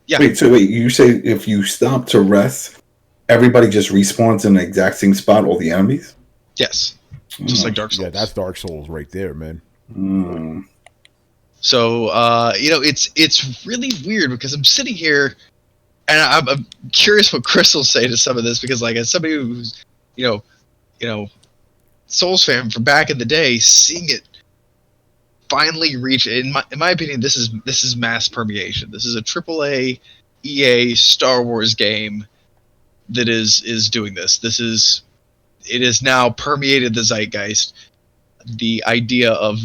Yeah. Wait, you say if you stop to rest, everybody just respawns in the exact same spot, all the enemies? Yes. Just like Dark Souls. Yeah, that's Dark Souls right there, man. Mm. So, it's really weird because I'm sitting here and I'm curious what Chris will say to some of this, because like as somebody who's, Souls fan from back in the day, seeing it finally reach, in my opinion, this is mass permeation. This is a AAA EA Star Wars game that is doing this. It has now permeated the zeitgeist. The idea of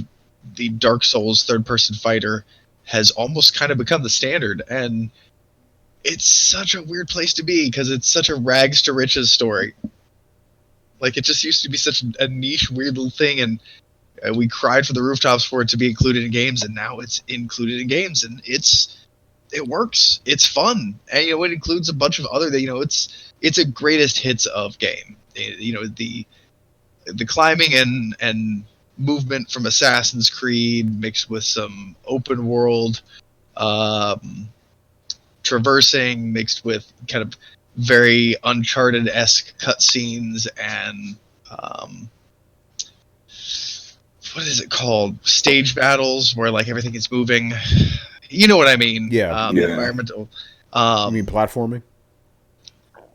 the Dark Souls third-person fighter has almost kind of become the standard, and it's such a weird place to be because it's such a rags to riches story. Like, it just used to be such a niche, weird little thing, and we cried from the rooftops for it to be included in games, and now it's included in games, and it works. It's fun, and it includes a bunch of other. It's a greatest hits of game. The climbing and movement from Assassin's Creed mixed with some open world traversing mixed with kind of very Uncharted-esque cutscenes and what is it called? Stage battles where like everything is moving. You know what I mean? Yeah. Environmental. You mean platforming?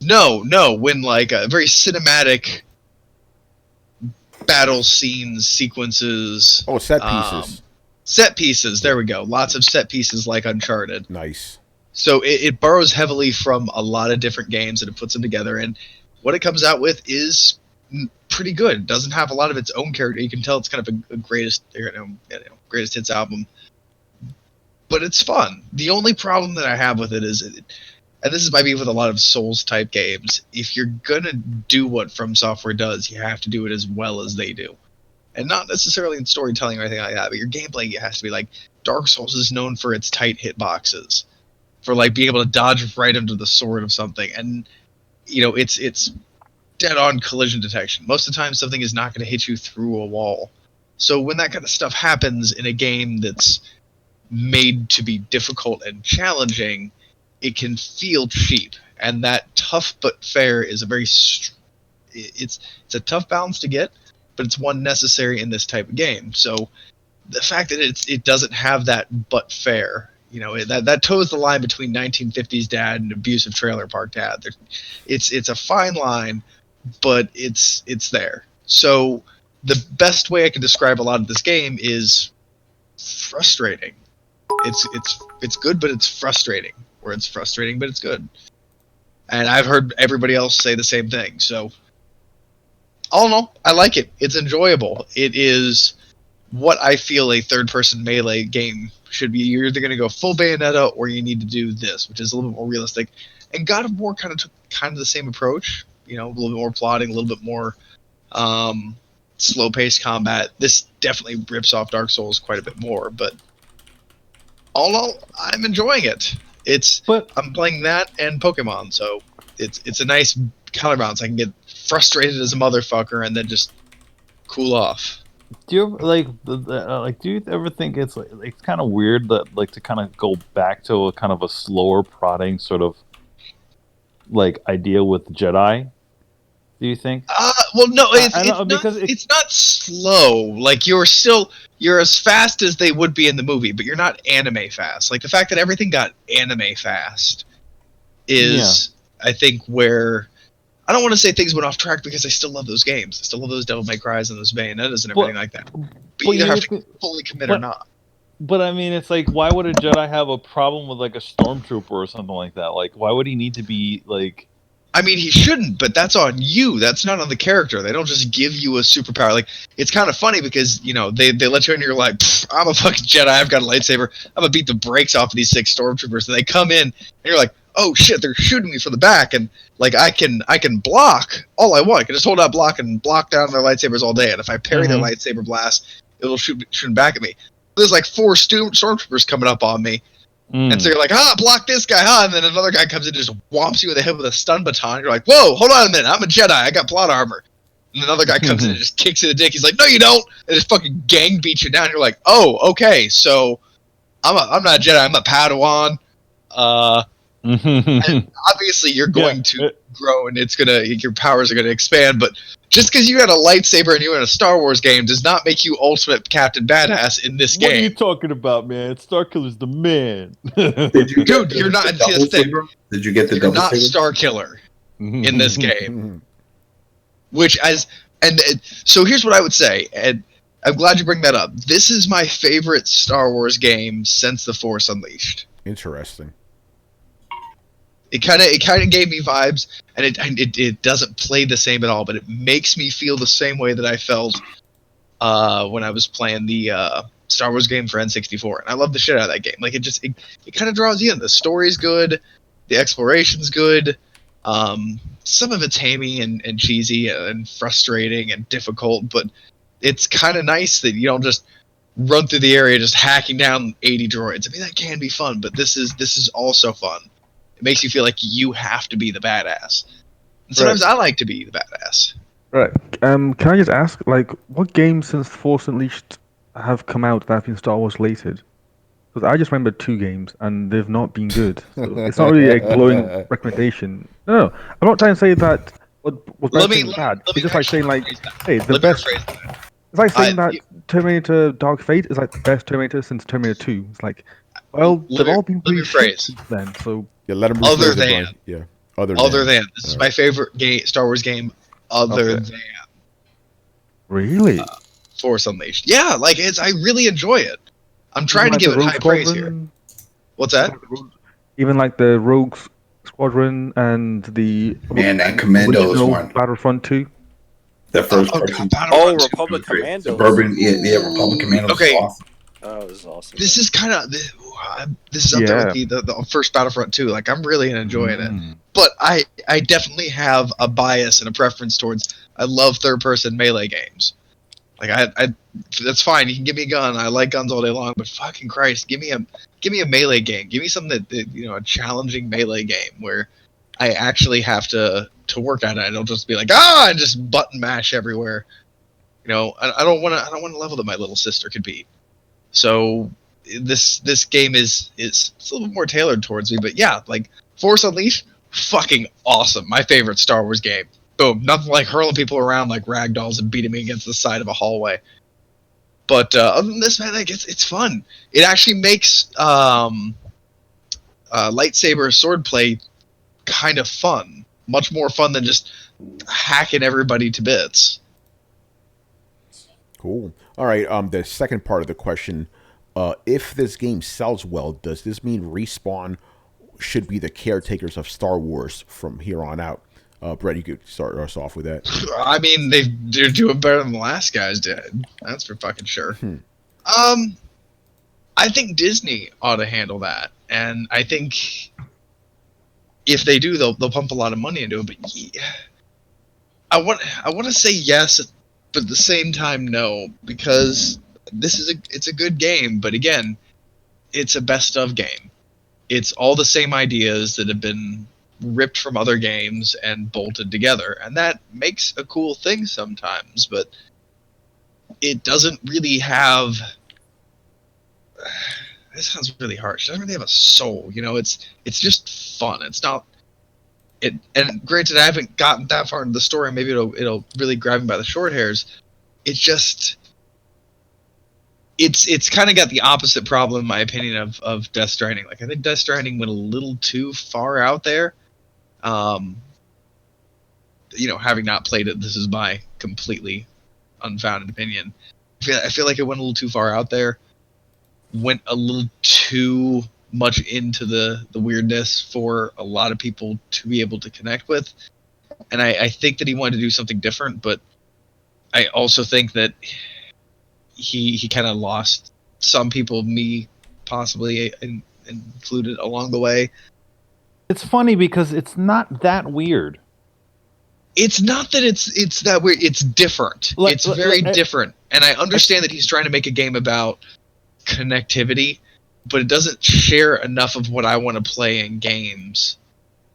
No. When like a very cinematic battle scenes, sequences. Oh, set pieces. Set pieces. There we go. Lots of set pieces like Uncharted. Nice. So it borrows heavily from a lot of different games and it puts them together. And what it comes out with is pretty good. It doesn't have a lot of its own character. You can tell it's kind of a greatest hits album. But it's fun. The only problem that I have with it is, and this is might be with a lot of Souls type games, if you're gonna do what From Software does, you have to do it as well as they do. And not necessarily in storytelling or anything like that, but your gameplay has to be like Dark Souls is known for its tight hitboxes, for like being able to dodge right under the sword of something, and it's dead on collision detection. Most of the time, something is not going to hit you through a wall. So when that kind of stuff happens in a game that's made to be difficult and challenging, it can feel cheap. And that tough but fair is it's a tough balance to get, but it's one necessary in this type of game. So the fact that it doesn't have that but fair, that toes the line between 1950s dad and abusive trailer park dad. It's a fine line, but it's there. So the best way I can describe a lot of this game is frustrating. It's good, but it's frustrating. Or it's frustrating, but it's good. And I've heard everybody else say the same thing. So all in all, I like it. It's enjoyable. It is what I feel a third-person melee game should be. You're either going to go full Bayonetta or you need to do this, which is a little bit more realistic. And God of War kind of took the same approach. A little bit more plotting, a little bit more slow-paced combat. This definitely rips off Dark Souls quite a bit more, but all in all, I'm enjoying it. I'm playing that and Pokemon, so it's a nice counterbalance. I can get frustrated as a motherfucker and then just cool off. Do you ever, do you ever think it's kind of weird that to kind of go back to a kind of a slower prodding sort of idea with Jedi? Do you think? Well, no, it's not slow. Like you're as fast as they would be in the movie, but you're not anime fast. Like the fact that everything got anime fast is, I think, where I don't want to say things went off track because I still love those games. I still love those Devil May Cries and those Bayonettas and everything like that. But you either have to fully commit or not. But I mean, it's like, why would a Jedi have a problem with a stormtrooper or something like that? Like, why would he need to be I mean, he shouldn't, but that's on you. That's not on the character. They don't just give you a superpower. It's kind of funny because, they let you in and you're like, I'm a fucking Jedi. I've got a lightsaber. I'm going to beat the brakes off of these 6 stormtroopers. And they come in and you're like, oh shit, they're shooting me from the back. And I can block all I want. I can just hold out block and block down their lightsabers all day. And if I parry their lightsaber blast, it'll shoot them back at me. There's 4 stormtroopers coming up on me. And so you're like, block this guy, and then another guy comes in and just whomps you in the head with a stun baton. You're like, whoa, hold on a minute, I'm a Jedi, I got plot armor. And another guy comes in and just kicks you in the dick. He's like, no, you don't. And just fucking gang beats you down. You're like, oh, okay, so I'm not a Jedi, I'm a Padawan. And obviously you're going to grow and your powers are gonna expand, but just because you had a lightsaber and you were in a Star Wars game does not make you ultimate Captain Badass in this game. What are you talking about, man? Starkiller's the man. Dude, you're not. Did you get the double? You're not Starkiller in this game. So here's what I would say, and I'm glad you bring that up. This is my favorite Star Wars game since The Force Unleashed. Interesting. It kind of gave me vibes, and it doesn't play the same at all, but it makes me feel the same way that I felt when I was playing the Star Wars game for N64, and I love the shit out of that game. It kind of draws you in. The story's good, the exploration's good. Some of it's hammy and cheesy and frustrating and difficult, but it's kind of nice that you don't just run through the area just hacking down 80 droids. I mean, that can be fun, but this is also fun. It makes you feel like you have to be the badass. And sometimes I like to be the badass. Right. Can I just ask, what games since Force Unleashed have come out that have been Star Wars related? Because I just remember 2 games and they've not been good. So it's not really a glowing recommendation. No, I'm not trying to say that what Let me Bad bad. let It's me just like actually saying like, rephrase that. hey, the Let me best. rephrase that. It's like saying I- that Terminator Dark Fate is like the best Terminator since Terminator 2. It's like, well, Let they've me- all been let me pretty shit rephrase. since then. So Yeah, let him Other rephrase it, than- Brian. Yeah. Other than this is my favorite game, Star Wars game. Other Okay. than really, Force Unleashed, yeah, like I really enjoy it. I'm trying to Even give like it the high Rogue praise here. Squadron, What's that? even like the Rogue Squadron and the Man, that Commandos original one, Battlefront 2. the first Oh, person. God, Oh, Battlefront 2. Republic Commandos. Suburban, yeah, Republic Commandos. Okay. Was awesome. Oh, this is awesome. This is kind of this is up there with the first Battlefront 2. Like I'm really enjoying it, but I definitely have a bias and a preference towards. I love third-person melee games. Like I that's fine. You can give me a gun. I like guns all day long, but fucking Christ, give me a melee game. Give me something that a challenging melee game where I actually have to work at it. I don't just be like and just button mash everywhere. I don't want to level that my little sister could beat. So this game is it's a little bit more tailored towards me, but yeah, like Force Unleashed, fucking awesome. My favorite Star Wars game. Boom, nothing like hurling people around like ragdolls and beating me against the side of a hallway. But other than this, man, like it's fun. It actually makes lightsaber swordplay kind of fun, much more fun than just hacking everybody to bits. Cool. All right. The second part of the question: if this game sells well, does this mean Respawn should be the caretakers of Star Wars from here on out? Brett, you could start us off with that. I mean, they're doing better than the last guys did. That's for fucking sure. I think Disney ought to handle that, and I think if they do, they'll pump a lot of money into it. But yeah, I want to say yes, but at the same time no, because it's a good game, but again, it's a best of game. It's all the same ideas that have been ripped from other games and bolted together, and that makes a cool thing sometimes, but it doesn't really have this sounds really harsh. It doesn't really have a soul, it's just fun. It's not it, and granted I haven't gotten that far into the story, maybe it'll really grab me by the short hairs. It's just it's kind of got the opposite problem in my opinion of Death Stranding. Like I think Death Stranding went a little too far out there. Having not played it, this is my completely unfounded opinion. I feel like it went a little too far out there, went a little too much into the weirdness for a lot of people to be able to connect with. And I think that he wanted to do something different, but I also think that he kind of lost some people, me possibly included, along the way. It's funny because it's not that weird. It's not that it's that weird. It's different. It's very different. And I understand that he's trying to make a game about connectivity, but it doesn't share enough of what I want to play in games.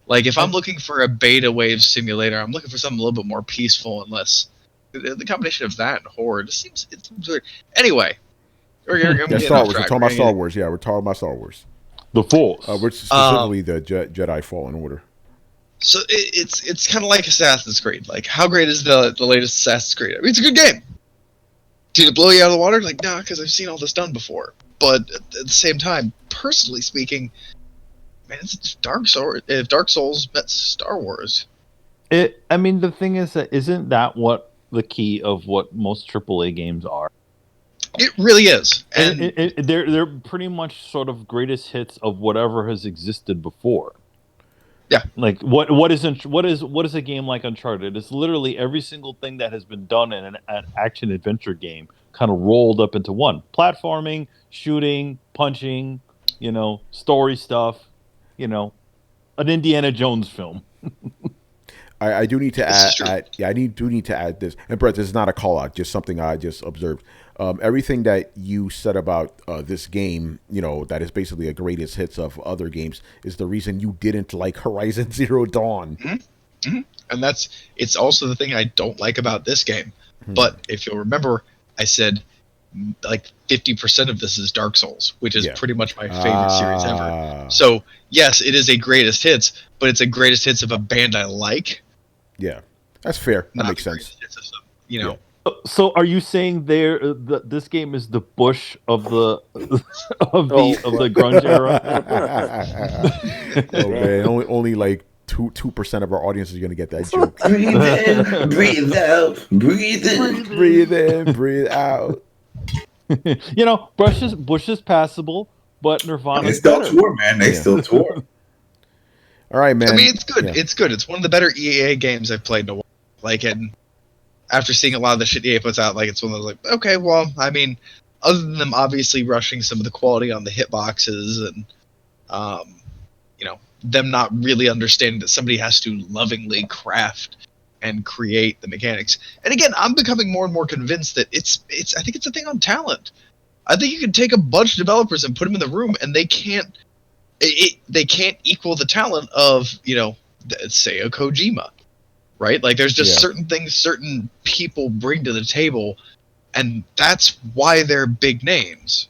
Like if I'm looking for a beta wave simulator, I'm looking for something a little bit more peaceful and less. The combination of that and horror just seems weird. Anyway, Yeah, Star Wars. We're talking about Star Wars. Yeah, we're talking about Star Wars. The Force. We're specifically the Jedi Fallen Order. So it's kind of like Assassin's Creed. Like, how great is the latest Assassin's Creed? I mean, it's a good game. Did it blow you out of the water? Like, nah, because I've seen all this done before. But at the same time, personally speaking, man, it's Dark Souls. If Dark Souls met Star Wars, I mean, the thing is that isn't that what the key of what most AAA games are? It really is, and they're pretty much sort of greatest hits of whatever has existed before. Yeah, like what is a game like Uncharted? It's literally every single thing that has been done in an action adventure game kind of rolled up into one: platforming, shooting, punching, story stuff, an Indiana Jones film. I do need to add. I do need to add this. And Brett, this is not a call out, just something I just observed. Everything that you said about this game, that is basically a greatest hits of other games, is the reason you didn't like Horizon Zero Dawn. Mm-hmm. Mm-hmm. And it's also the thing I don't like about this game. Mm-hmm. But if you'll remember, I said like 50% of this is Dark Souls, which is Yeah. pretty much my favorite series ever. So yes, it is a greatest hits, but it's a greatest hits of a band I like. Yeah, that's fair. That Not makes the sense. greatest hits of some, you know. So are you saying this game is the Bush of the of the grunge era? Oh man, only like 2% of our audience is gonna get that joke. Breathe in, breathe out, breathe in. Breathe in, breathe out. You know, Bush is passable, but Nirvana They is still better. tour, man. They still tour. All right, man. I mean, it's good. Yeah. It's good. It's one of the better EA games I've played in a while. Like, and after seeing a lot of the shit EA puts out, like, it's one of those, like, okay, well, I mean, other than them obviously rushing some of the quality on the hitboxes and, you know, them not really understanding that somebody has to lovingly craft and create the mechanics. And again, I'm becoming more and more convinced that I think it's a thing on talent. I think you can take a bunch of developers and put them in the room, and they can't equal the talent of, you know, say a Kojima, right? Like, there's just certain things certain people bring to the table, and that's why they're big names.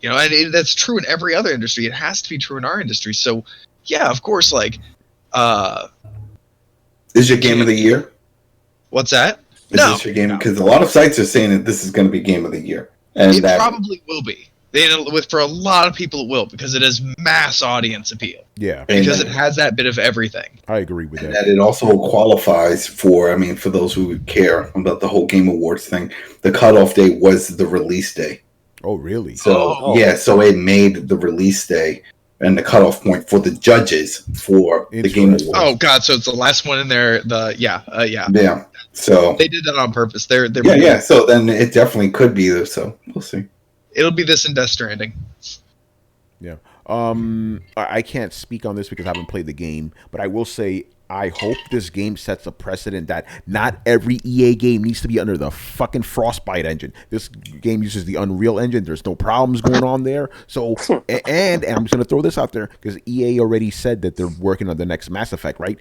You know, and that's true in every other industry. It has to be true in our industry. So, yeah, of course, like, Is your game of the year? what's that? Is this your game? Because a lot of sites are saying that this is going to be game of the year, and It that probably will be. For a lot of people, it will, because it has mass audience appeal. Yeah, Because it has that bit of everything. I agree with and that. that it also qualifies for. I mean, for those who care about the whole Game Awards thing, the cutoff date was the release day. Oh, really? So so it made the release day and the cutoff point for the judges for the Game Awards. Oh God! So it's the last one in there. Yeah. Yeah. So they did that on purpose. They're yeah. So then it definitely could be there. So we'll see. It'll be this and Death Stranding. Yeah. I can't speak on this because I haven't played the game, but I will say I hope this game sets a precedent that not every EA game needs to be under the fucking Frostbite engine. This game uses the Unreal Engine. There's no problems going on there. So, and I'm just going to throw this out there because EA already said that they're working on the next Mass Effect, right?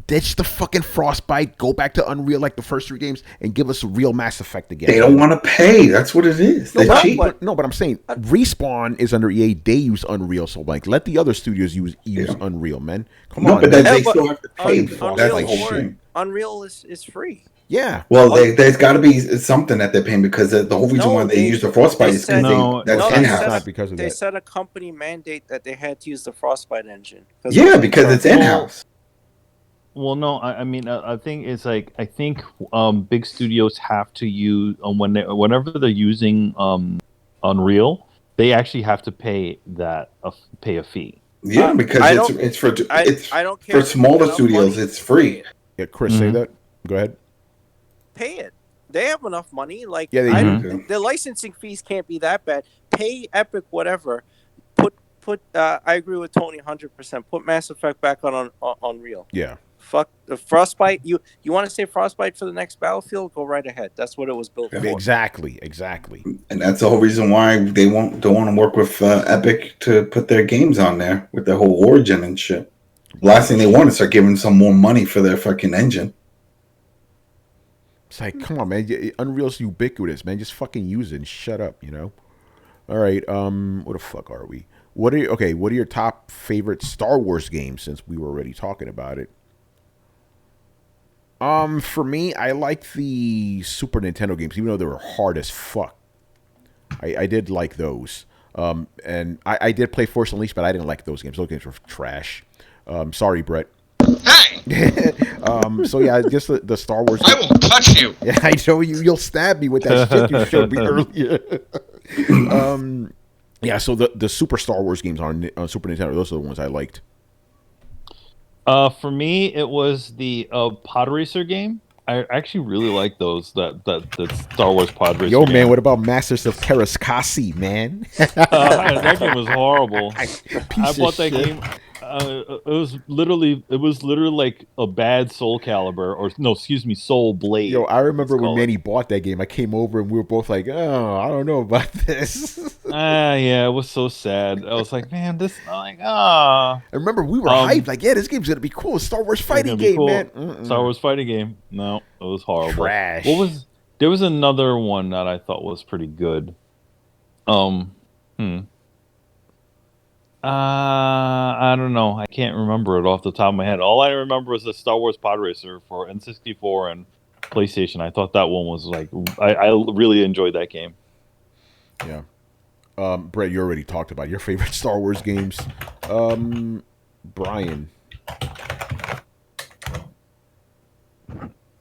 Ditch the fucking Frostbite, go back to Unreal like the first 3 games, and give us a real Mass Effect again. They don't want to pay. That's what it is. They're cheap. But I'm saying Respawn is under EA. They use Unreal, so like let the other studios use Unreal, man. Come on, but man. they still have to pay for it. That's the whole thing. Unreal is free. Yeah. Well, there's got to be something that they're paying because the whole reason why they use the Frostbite is because that's in-house. Not because of they that. set a company mandate that they had to use the Frostbite engine. Yeah, because it's in-house. Well, no, I mean, I think it's like big studios have to use whenever they're using Unreal, they actually have to pay a fee. Yeah, because it's for I don't care for smaller studios. money. It's free. Yeah, Chris, say that. Go ahead. Pay it. They have enough money. Like, Yeah, they do. the licensing fees can't be that bad. Pay Epic whatever. Put. I agree with Tony 100%. Put Mass Effect back on Unreal. Yeah. Fuck the Frostbite. You want to say Frostbite for the next Battlefield? Go right ahead. That's what it was built for. Exactly. And that's the whole reason why they don't want to work with Epic to put their games on there with their whole Origin and shit. Last thing they want is start giving some more money for their fucking engine. It's like, come on, man. Unreal's ubiquitous, man. Just fucking use it and shut up, you know? All right. What the fuck are we? What are your top favorite Star Wars games since we were already talking about it? For me, I like the Super Nintendo games, even though they were hard as fuck. I did like those. And I did play Force Unleashed, but I didn't like those games. Those games were trash. Sorry, Brett. Hey! So yeah, just the Star Wars. I will touch you. Yeah, I know you'll stab me with that shit you showed me earlier. Yeah, so the Super Star Wars games on Super Nintendo, those are the ones I liked. For me, it was the Pod Racer game. I actually really like those. That Star Wars Pod Racer. Yo, game. man, what about Masters of Terrascasi, man? That game was horrible. I bought that shit. game. It was literally like a bad Soul Calibur, Soul Blade. Yo, I remember when called. Manny bought that game. I came over and we were both like, "Oh, I don't know about this." Yeah, it was so sad. I was like, man, I remember we were hyped, like, yeah, this game's gonna be cool. Star Wars fighting game, man. Star Wars fighting game. No, it was horrible. Trash. What There was another one that I thought was pretty good. I don't know. I can't remember it off the top of my head. All I remember is the Star Wars Pod Racer for N64 and PlayStation. I thought that one was like I really enjoyed that game. Yeah. Brett, you already talked about your favorite Star Wars games. Brian.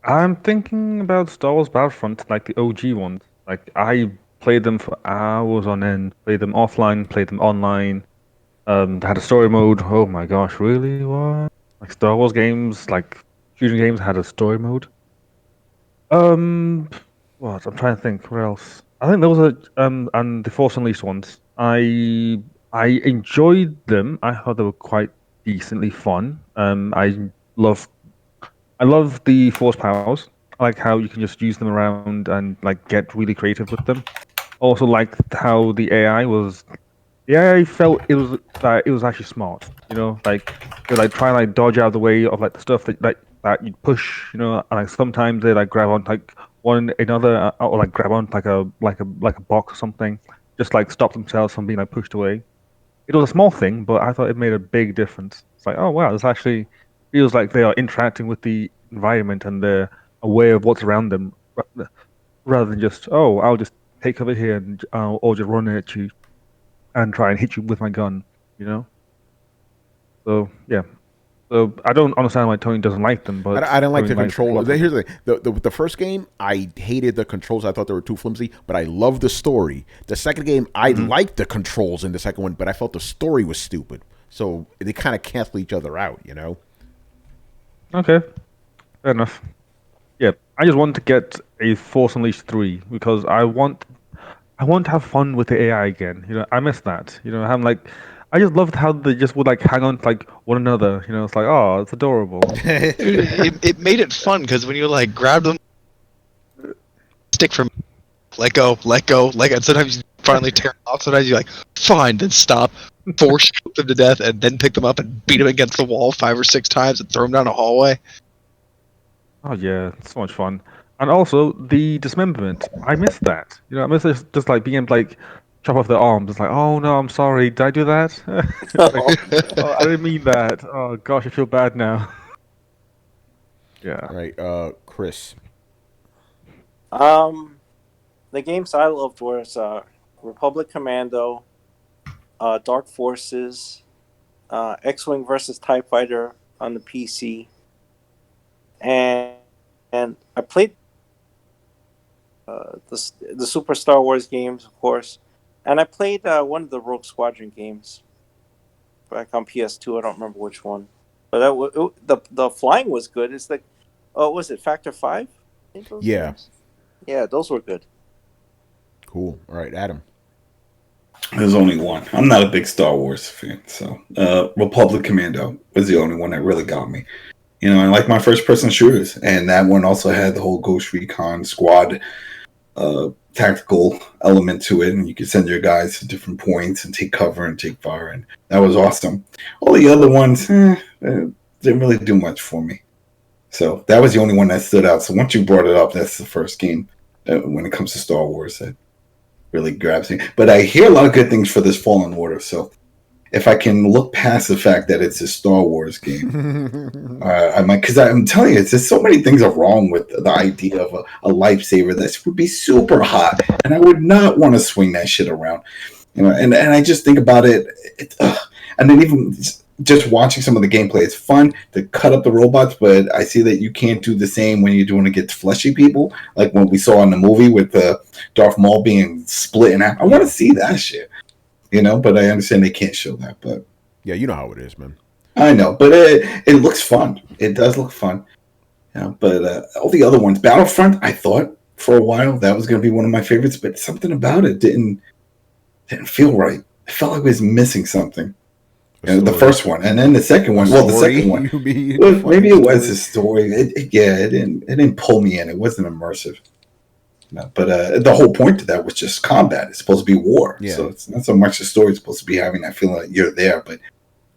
I'm thinking about Star Wars Battlefront, like the OG ones. Like I played them for hours on end. Played them offline, played them online. They had a story mode. Oh my gosh, really? What? Like Star Wars games, like shooting games, had a story mode. What? I'm trying to think. What else? I think there was and the Force Unleashed ones. I enjoyed them. I thought they were quite decently fun. Love I love the Force powers. I like how you can just use them around and like get really creative with them. Also, like how the AI was. The AI felt it was actually smart. You know, like they would, like try and like dodge out of the way of like the stuff that you'd push. You know, and like sometimes they like grab on like one another or like grab on like a box or something, just like stop themselves from being like pushed away. It was a small thing, but I thought it made a big difference. It's like, oh wow, this actually feels like they are interacting with the environment and they're aware of what's around them, rather than just, oh, I'll just take cover here and or just run at you and try and hit you with my gun, you know. So yeah, so I don't understand why Tony doesn't like them, but I didn't like Tony the likes control. lots of Here's the thing. The first game, I hated the controls. I thought they were too flimsy, but I loved the story. The second game, I liked the controls in the second one, but I felt the story was stupid. So they kind of cancel each other out, you know? Okay, fair enough. Yeah, I just want to get a Force Unleashed 3 because I want to have fun with the AI again. You know, I miss that. You know, I just loved how they just would like hang on to like one another. You know, it's like, oh, it's adorable. It made it fun because when you like grab them, stick from, let go, and sometimes you finally tear them off. Sometimes you're like, fine, then stop, force them to death, and then pick them up and beat them against the wall 5 or 6 times and throw them down a hallway. Oh yeah, it's so much fun. And also the dismemberment. I miss that. You know, I miss just like being able to like chop off their arms. It's like, oh no, I'm sorry. Did I do that? Like, oh, I didn't mean that. Oh gosh, I feel bad now. Yeah. All right, Chris. The games I loved was Republic Commando, Dark Forces, X-Wing versus TIE Fighter on the PC, and I played the Super Star Wars games, of course, and I played one of the Rogue Squadron games back on PS2. I don't remember which one, but the flying was good. It's like, oh, was it Factor 5? I think those Yeah. games? Yeah, those were good. Cool. All right, Adam. There's only one. I'm not a big Star Wars fan, so Republic Commando was the only one that really got me. You know, I like my first-person shooters, and that one also had the whole Ghost Recon Squad tactical element to it, and you could send your guys to different points and take cover and take fire, and that was awesome. All the other ones didn't really do much for me. So that was the only one that stood out. So once you brought it up, that's the first game when it comes to Star Wars that really grabs me. But I hear a lot of good things for this Fallen Order, so if I can look past the fact that it's a Star Wars game, I might, because I'm telling you, it's just so many things are wrong with the idea of a lightsaber. This would be super hot, and I would not want to swing that shit around. You know, and I just think about it, and then even just watching some of the gameplay, it's fun to cut up the robots, but I see that you can't do the same when you're doing it against fleshy people, like what we saw in the movie with Darth Maul being split in half. I want to see that shit. You know, but I understand they can't show that. But yeah, you know how it is, man. I know, but it looks fun. It does look fun. You know, but all the other ones, Battlefront, I thought for a while that was going to be one of my favorites, but something about it didn't feel right. I felt like I was missing something. You know, the first one, and then the second one. Well, the second one. Maybe it was the story. It didn't pull me in. It wasn't immersive. No, but the whole point to that was just combat. It's supposed to be war, so it's not so much the story. It's supposed to be having that feeling like you're there. But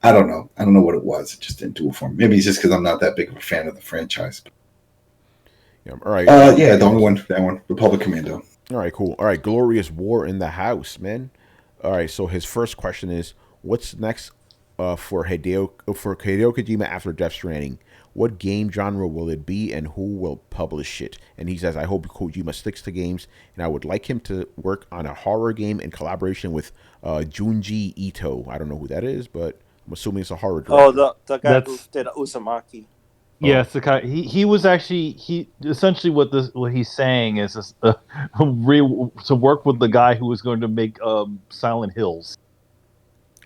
I don't know. I don't know what it was. It just didn't do it for me. Maybe it's just because I'm not that big of a fan of the franchise. Yeah. All right. Yeah, the only one, that one, Republic Commando. All right. Cool. All right. Glorious War in the house, man. All right. So his first question is, what's next for Hideo Kojima after Death Stranding? What game genre will it be, and who will publish it? And he says, I hope Kojima sticks to games, and I would like him to work on a horror game in collaboration with Junji Ito. I don't know who that is, but I'm assuming it's a horror director. Oh, the guy who did Uzumaki. Yeah, Sakai. He was actually essentially what he's saying is to work with the guy who was going to make Silent Hills.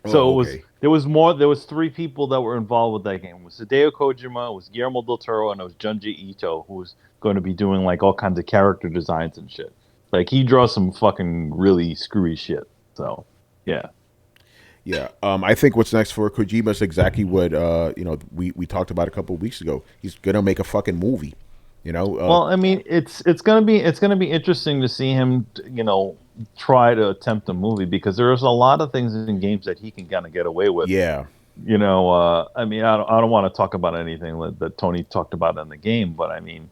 So there was three people that were involved with that game. It was Hideo Kojima, it was Guillermo del Toro, and it was Junji Ito, who was going to be doing like all kinds of character designs and shit. Like he draws some fucking really screwy shit. So yeah. Yeah, I think what's next for Kojima is exactly what we talked about a couple of weeks ago. He's gonna make a fucking movie, well, I mean, it's gonna be interesting to see him, try to attempt a movie because there's a lot of things in games that he can kind of get away with. Yeah. I mean, I don't want to talk about anything that Tony talked about in the game, but I mean,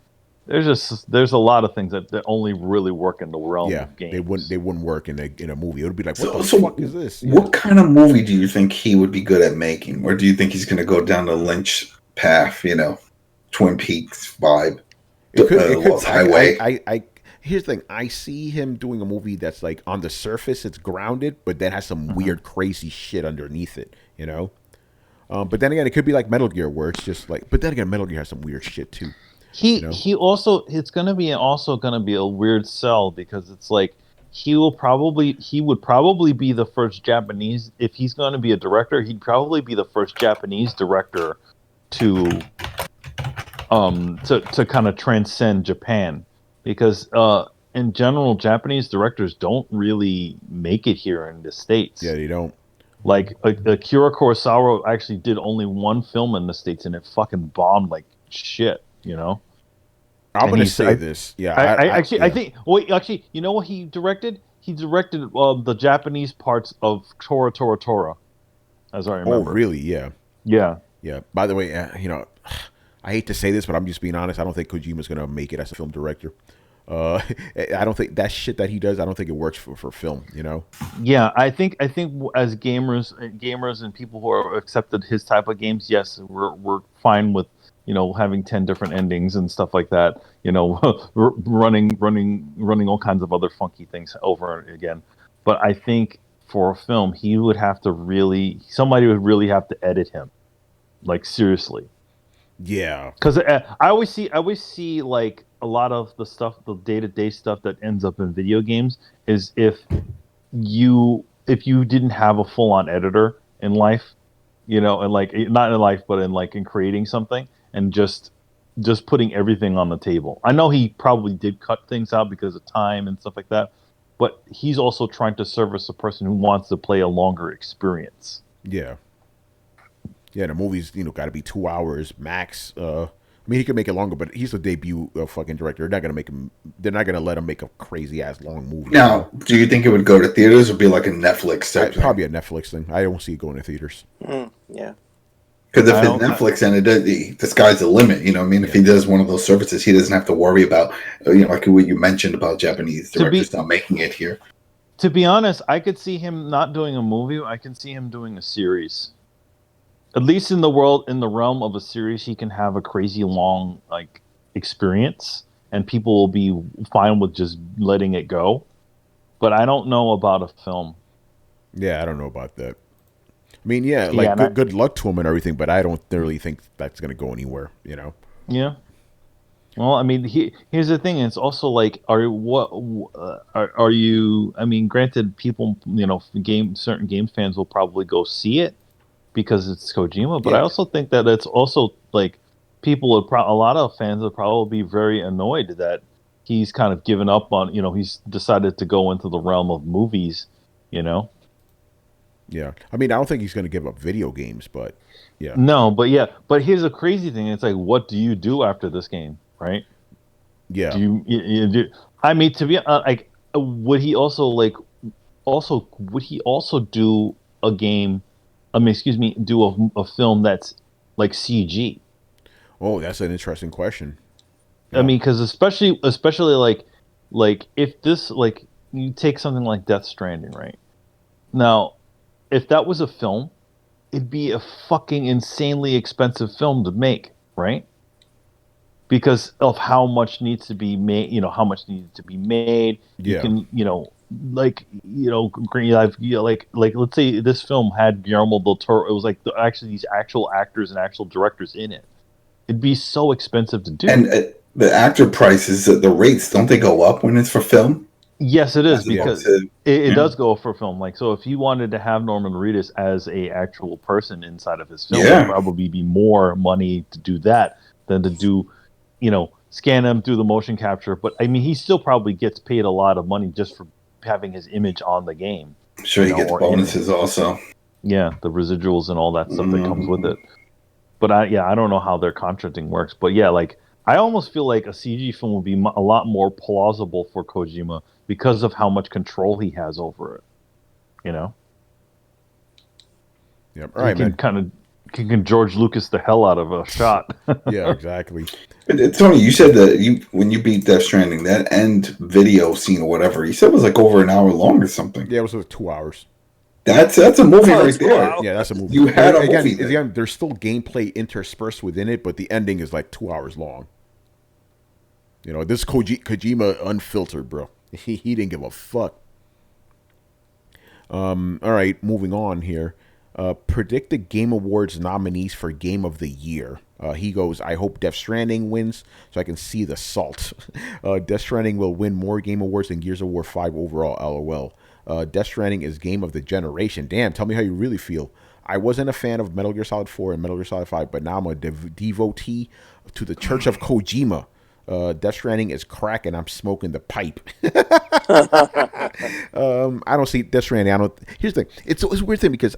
there's a lot of things that only really work in the realm of games. They wouldn't work in a movie. It would be like, what the fuck is this? What kind of movie do you think he would be good at making, or do you think he's going to go down the Lynch path? Twin Peaks vibe. It could, Lost Highway. I here's the thing. I see him doing a movie that's like on the surface, it's grounded, but then has some weird, crazy shit underneath it. But then again, it could be like Metal Gear, where it's just like. But then again, Metal Gear has some weird shit too. He also it's gonna be a weird sell because it's like he would probably be the first Japanese, if he's going to be a director, he'd probably be the first Japanese director to kind of transcend Japan, because in general Japanese directors don't really make it here in the States. Yeah, they don't. Like Akira Kurosawa actually did only one film in the States and it fucking bombed like shit. I'm going to say this. Yeah. I think. Well, actually, you know what he directed? He directed the Japanese parts of Tora Tora Tora, as I remember. Oh, really? Yeah. Yeah. Yeah. By the way, I hate to say this, but I'm just being honest. I don't think Kojima's going to make it as a film director. I don't think that shit that he does, I don't think it works for film, Yeah, I think as gamers and people who are accepted his type of games, yes, we're fine with having 10 different endings and stuff like that, running all kinds of other funky things over and again. But I think for a film, somebody would really have to edit him, like seriously. Yeah. Because I always see like a lot of the stuff, the day-to-day stuff that ends up in video games is if you didn't have a full-on editor in life, and like not in life, but in creating something, and just putting everything on the table. I know he probably did cut things out because of time and stuff like that, but he's also trying to service a person who wants to play a longer experience. Yeah. Yeah, the movie's got to be 2 hours max. I mean, he could make it longer, but he's a debut fucking director. They're not gonna let him make a crazy ass long movie. Now, do you think it would go to theaters or be like a Netflix type thing? Probably a Netflix thing. I don't see it going to theaters. Yeah. Because if it's Netflix and the sky's the limit, I mean, if he does one of those services, he doesn't have to worry about, like what you mentioned about Japanese directors not making it here. To be honest, I could see him not doing a movie. I can see him doing a series. At least in the realm of a series, he can have a crazy long experience, and people will be fine with just letting it go. But I don't know about a film. Yeah, I don't know about that. I mean, good luck to him and everything, but I don't really think that's going to go anywhere, Yeah. Well, I mean, here's the thing. It's also like, are you? I mean, granted, people, certain game fans will probably go see it because it's Kojima, but I also think that it's also like a lot of fans would probably be very annoyed that he's kind of given up on, he's decided to go into the realm of movies, Yeah. I mean, I don't think he's going to give up video games, but yeah. No, but here's the crazy thing. It's like, what do you do after this game, right? Yeah. Do you I mean, to be would he also do a game, do a film that's like CG? Oh, that's an interesting question. I mean, because especially like if this like you take something like Death Stranding, right? Now, if that was a film, it'd be a fucking insanely expensive film to make, right? Because of how much needs to be made, how much needs to be made. You Yeah. can, like let's say this film had Guillermo del Toro. It was like actually these actual actors and actual directors in it. It'd be so expensive to do. And the actor prices, the rates, don't they go up when it's for film? Yes, it is As because opposed to- it does go for film. Like, so if he wanted to have Norman Reedus as a actual person inside of his film, Yeah. it'd probably be more money to do that than to do, scan him through the motion capture. But I mean, he still probably gets paid a lot of money just for having his image on the game. I'm sure he gets or in it. bonuses also. Yeah, the residuals and all that stuff that comes with it. But I don't know how their contracting works. But yeah, like I almost feel like a CG film would be a lot more plausible for Kojima because of how much control he has over it. Yep. All right, he man. can George Lucas the hell out of a shot. Yeah, exactly. But, Tony, you said that when you beat Death Stranding, that end video scene or whatever, you said it was like over an hour long or something. Yeah, it was like 2 hours. That's a movie right there. Wow. Yeah, that's a movie. You had a again, movie there. again, there's still gameplay interspersed within it, but the ending is like 2 hours long. This Kojima unfiltered, bro. He didn't give a fuck. All right, moving on here. Predict the Game Awards nominees for Game of the Year. He goes, I hope Death Stranding wins so I can see the salt. Death Stranding will win more Game Awards than Gears of War 5 overall, LOL. Death Stranding is game of the generation. Damn, tell me how you really feel. I wasn't a fan of Metal Gear Solid 4 and Metal Gear Solid 5, but now I'm a devotee to the Church of Kojima. Death Stranding is crack and I'm smoking the pipe. I don't see Death Stranding. Here's the thing. It's a weird thing because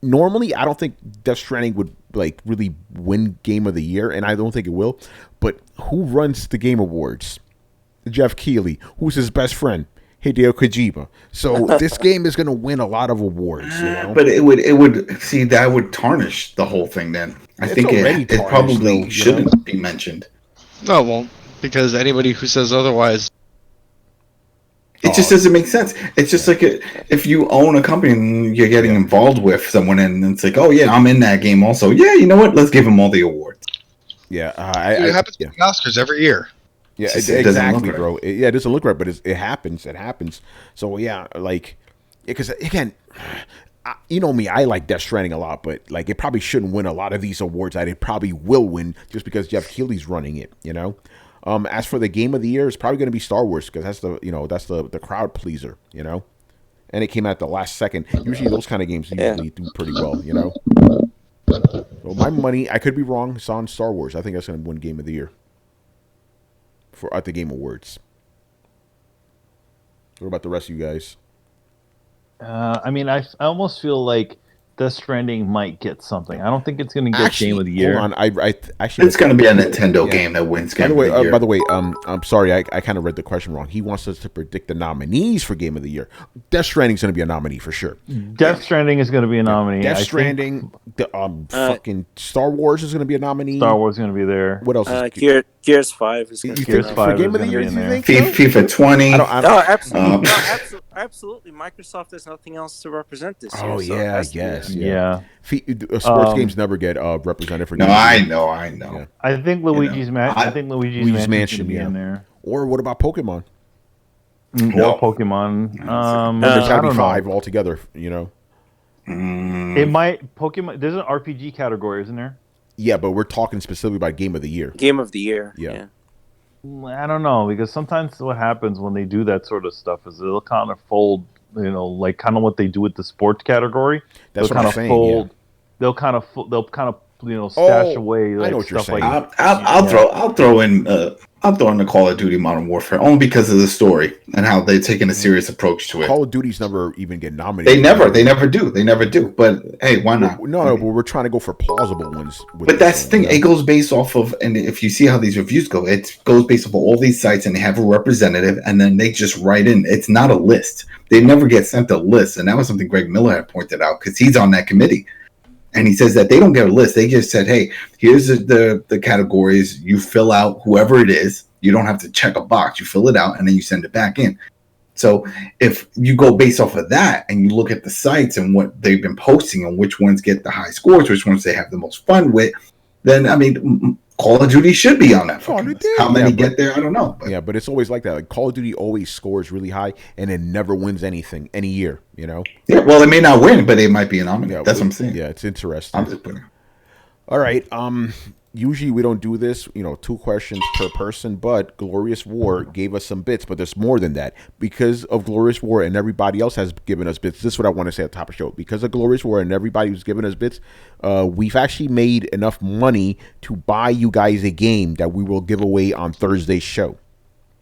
normally I don't think Death Stranding would like really win Game of the Year, and I don't think it will. But who runs the Game Awards? Jeff Keighley. Who's his best friend? Hideo Kojima. So this game is going to win a lot of awards. But it would see that would tarnish the whole thing. Then I think it probably though, shouldn't be mentioned. No, it won't, because anybody who says otherwise. It just doesn't make sense. It's just like if you own a company and you're getting involved with someone, and it's like, oh yeah, I'm in that game also. Yeah, you know what? Let's give them all the awards. Yeah, it happens with the Oscars every year. Yeah, It exactly, right. bro. It doesn't look right, but it happens. It happens. So yeah, like, because again, you know me, I like Death Stranding a lot, but like, it probably shouldn't win a lot of these awards that it probably will win just because Jeff Keighley's running it. As for the Game of the Year, it's probably going to be Star Wars because that's the crowd pleaser. And it came out the last second. Usually those kind of games usually do pretty well. So my money, I could be wrong. It's on Star Wars. I think that's going to win Game of the Year at the Game Awards. What about the rest of you guys? I mean, I almost feel like Death Stranding might get something. I don't think it's going to get Game of the Year. Hold on, actually, It's going to be a Nintendo game that wins Game of the Year. By the way, I'm sorry, I kind of read the question wrong. He wants us to predict the nominees for Game of the Year. Death Stranding is going to be a nominee for sure. Death Stranding is going to be a nominee. Death Stranding, fucking Star Wars is going to be a nominee. Star Wars is going to be there. What else? Gears 5 is going to be Gears 5 for Game is of the gonna Year, be do in you there. think? FIFA 20. Absolutely. Microsoft has nothing else to represent this year. Oh so it yeah, has to be yes, there. yeah. Sports games never get represented for. No, Game I of the know. Yeah. I think Luigi's Luigi's Mansion should be yeah. in there. Or what about Pokemon? Or Pokemon. There's got to I be don't 5 know. altogether. It might Pokemon. There's an RPG category, isn't there? Yeah, but we're talking specifically about Game of the Year. Game of the Year. Yeah. I don't know, because sometimes what happens when they do that sort of stuff is they'll kind of fold, like kind of what they do with the sports category. That's they'll what kind I'm of saying. fold. Yeah. They'll kind of stash away I like know what you're stuff saying. like. I'll throw in the Call of Duty Modern Warfare only because of the story and how they've taken a serious approach to it. Call of Duty's never even get nominated. They never do. But hey, why not? No, but we're trying to go for plausible ones. But that's the thing. It goes based off of, and if you see how these reviews go, it goes based off of all these sites, and they have a representative, and then they just write in. It's not a list. They never get sent a list, and that was something Greg Miller had pointed out because he's on that committee. And he says that they don't get a list. They just said, hey, here's the categories. You fill out whoever it is. You don't have to check a box. You fill it out and then you send it back in. So if you go based off of that and you look at the sites and what they've been posting and which ones get the high scores, which ones they have the most fun with, then, I mean, Call of Duty should be on that fucking list. How many get there, I don't know. But. Yeah, but it's always like that. Like Call of Duty always scores really high and it never wins anything any year, you know? Yeah, well, it may not win, but it might be nominated. That's what I'm saying. Yeah, it's interesting. I'm just putting. All right. Usually we don't do this, 2 questions per person, but Glorious War gave us some bits, but there's more than that. Because of Glorious War and everybody else has given us bits, this is what I want to say at the top of the show. Because of Glorious War and everybody who's given us bits, we've actually made enough money to buy you guys a game that we will give away on Thursday's show.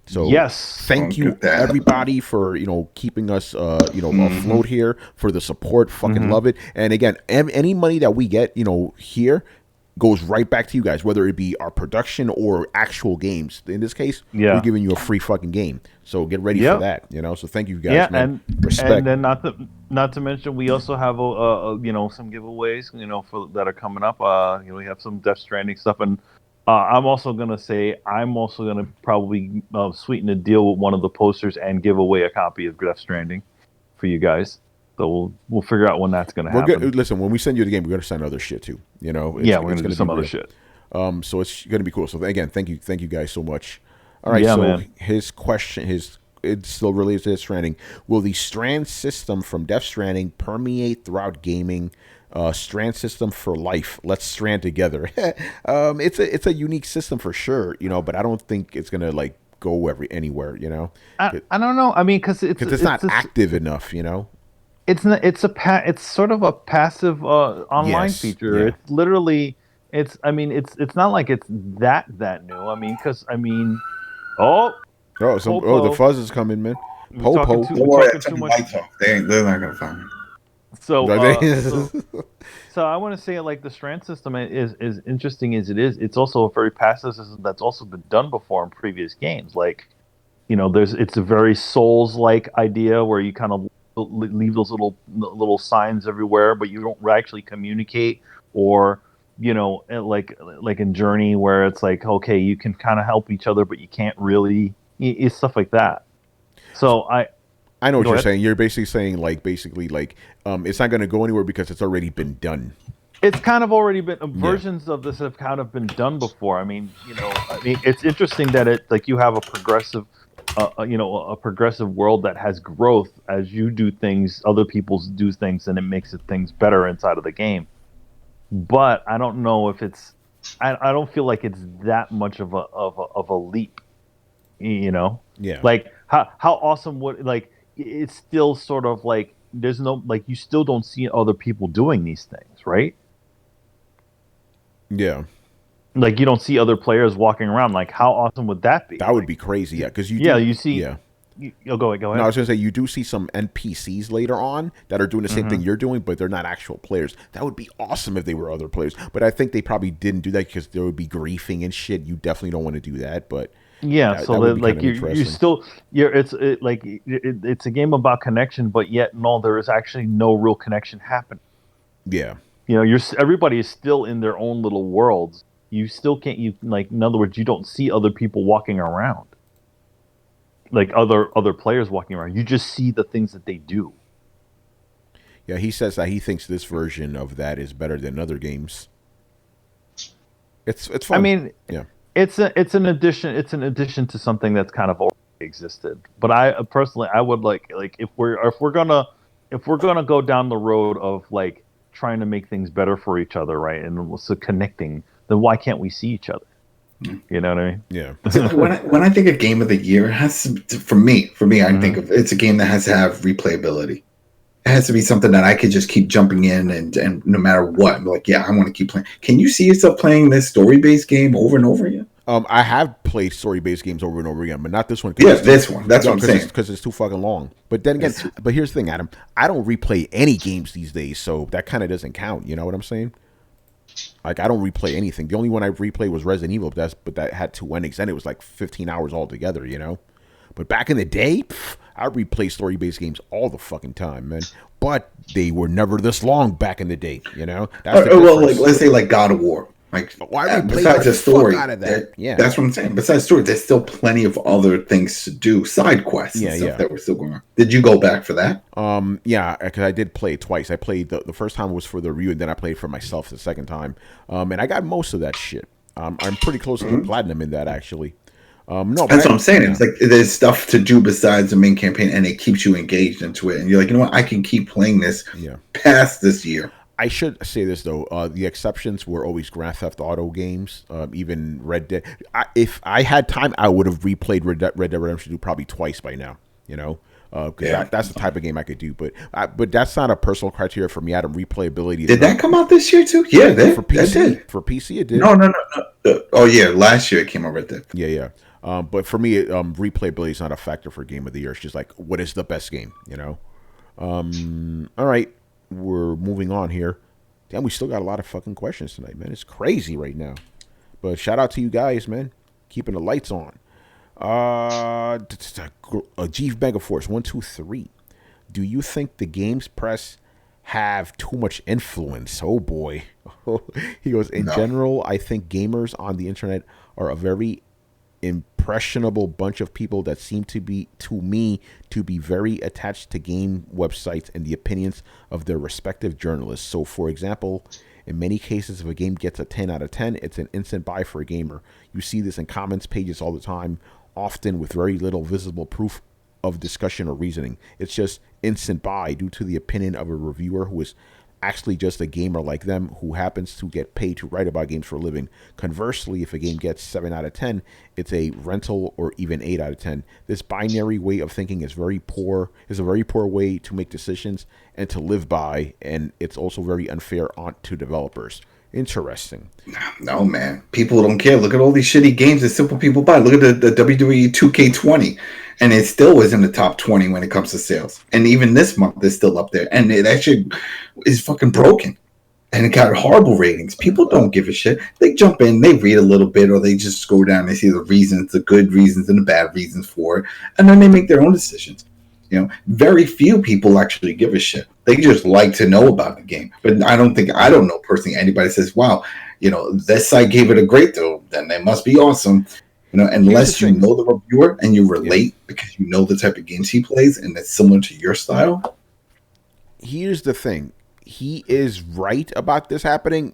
So yes, thank you everybody for keeping us afloat here, for the support. Fucking love it. And again, any money that we get here goes right back to you guys, whether it be our production or actual games. In this case, we're giving you a free fucking game. So get ready for that. So thank you guys. Man. Respect. And then not to mention, we also have some giveaways for that are coming up. We have some Death Stranding stuff, and I'm also gonna probably sweeten the deal with one of the posters and give away a copy of Death Stranding for you guys. So we'll figure out when that's going to happen. Good. Listen, when we send you the game, we're going to send other shit too. We're going to do some other shit. So it's going to be cool. So again, thank you guys so much. All right. So man. His question, it's still related to Death Stranding. Will the strand system from Death Stranding permeate throughout gaming? Strand system for life. Let's strand together. It's a unique system for sure. But I don't think it's going to go anywhere. I don't know. I mean, because it's not active enough. It's not. It's sort of a passive online feature. Yeah. It's literally. It's not like it's that new. I mean, because the fuzz is coming, man. Don't worry, that's too much. They're not gonna find me. So I want to say the strand system is interesting as it is. It's also a very passive system that's also been done before in previous games. It's a very Souls-like idea where you kind of leave those little signs everywhere, but you don't actually communicate, or like in Journey where it's okay, you can kind of help each other, but you can't really. It's stuff like that. So I know what you're saying. You're basically saying it's not going to go anywhere because it's already been done. It's kind of already been versions of this have kind of been done before. I mean, it's interesting that you have a progressive. A progressive world that has growth as you do things, other people do things, and it makes things better inside of the game. But I don't know if it's. I don't feel like it's that much of a leap. Yeah. How awesome would it's still sort of there's no you still don't see other people doing these things, right? Yeah. You don't see other players walking around. How awesome would that be? That would be crazy, yeah. Because you see. Yeah. Go ahead. No, I was going to say, you do see some NPCs later on that are doing the same thing you're doing, but they're not actual players. That would be awesome if they were other players. But I think they probably didn't do that because there would be griefing and shit. You definitely don't want to do that. But it's a game about connection, but yet there is actually no real connection happening. Yeah. Everybody is still in their own little worlds. You still can't. In other words, you don't see other people walking around, other players walking around. You just see the things that they do. Yeah, he says that he thinks this version of that is better than other games. It's fun. I mean, yeah, it's an addition. It's an addition to something that's kind of already existed. But I personally, I would if we're gonna go down the road of trying to make things better for each other, right, and so connecting. Then why can't we see each other? You know what I mean? Yeah. When I think of game of the year, it has to, for me, I think of it's a game that has to have replayability. It has to be something that I could just keep jumping in and no matter what, I'm I want to keep playing. Can you see yourself playing this story-based game over and over again? I have played story-based games over and over again, but not this one. Yeah, this one. That's what I'm saying. Because it's too fucking long. But then again, but here's the thing, Adam. I don't replay any games these days, so that kind of doesn't count. You know what I'm saying? I don't replay anything. The only one I replayed was Resident Evil, but that had 2 endings, and it was 15 hours altogether, But back in the day, I replay story-based games all the fucking time, man. But they were never this long back in the day, That's let's say God of War. Like, Why replayed besides the story, out of that? Yeah, that's what I'm saying. Besides story, there's still plenty of other things to do, side quests and stuff that were still going on. Did you go back for that? Yeah, because I did play it twice. I played the first time was for the review, and then I played for myself the second time. And I got most of that shit. I'm pretty close to the platinum in that, actually. No, that's what I'm saying. It's like there's stuff to do besides the main campaign, and it keeps you engaged into it. And you're like, you know what? I can keep playing this past this year. I should say this though: the exceptions were always Grand Theft Auto games, even Red Dead. If I had time, I would have replayed Red Dead Redemption 2 probably twice by now. You know, because that's the type of game I could do. But that's not a personal criteria for me. Adam, replayability. Did that come out this year too? Yeah, for PC. That did. For PC, it did. No. Oh yeah, last year it came out Red Dead. Yeah. But for me, replayability is not a factor for Game of the Year. It's just like, what is the best game? You know. All right. We're moving on here. Damn, we still got a lot of fucking questions tonight, man. It's crazy right now. But shout out to you guys, man. Keeping the lights on. Jeeve Megaforce 123. Do you think the games press have too much influence? Oh boy. He goes, in general, I think gamers on the internet are a very impressionable bunch of people that seem to be very attached to game websites and the opinions of their respective journalists. So for example, in many cases, if a game gets a 10 out of 10, it's an instant buy for a gamer. You see this in comments pages all the time, often with very little visible proof of discussion or reasoning. It's just instant buy due to the opinion of a reviewer who is actually just a gamer like them who happens to get paid to write about games for a living. Conversely, if a game gets 7 out of 10, it's a rental or even 8 out of 10. This binary way of thinking is a very poor way to make decisions and to live by, and it's also very unfair to developers. Interesting. No, man. People don't care. Look at all these shitty games that simple people buy. Look at the WWE 2K20. And it still is in the top 20 when it comes to sales. And even this month, it's still up there. And it actually is fucking broken. And it got horrible ratings. People don't give a shit. They jump in, they read a little bit, or they just go down, they see the reasons, the good reasons and the bad reasons for it. And then they make their own decisions. You know, very few people actually give a shit. They just like to know about the game. But I don't know personally anybody says, wow, you know, this site gave it a great deal, then they must be awesome. You know, unless you know the reviewer and you relate because you know the type of games he plays and it's similar to your style. Here's the thing. He is right about this happening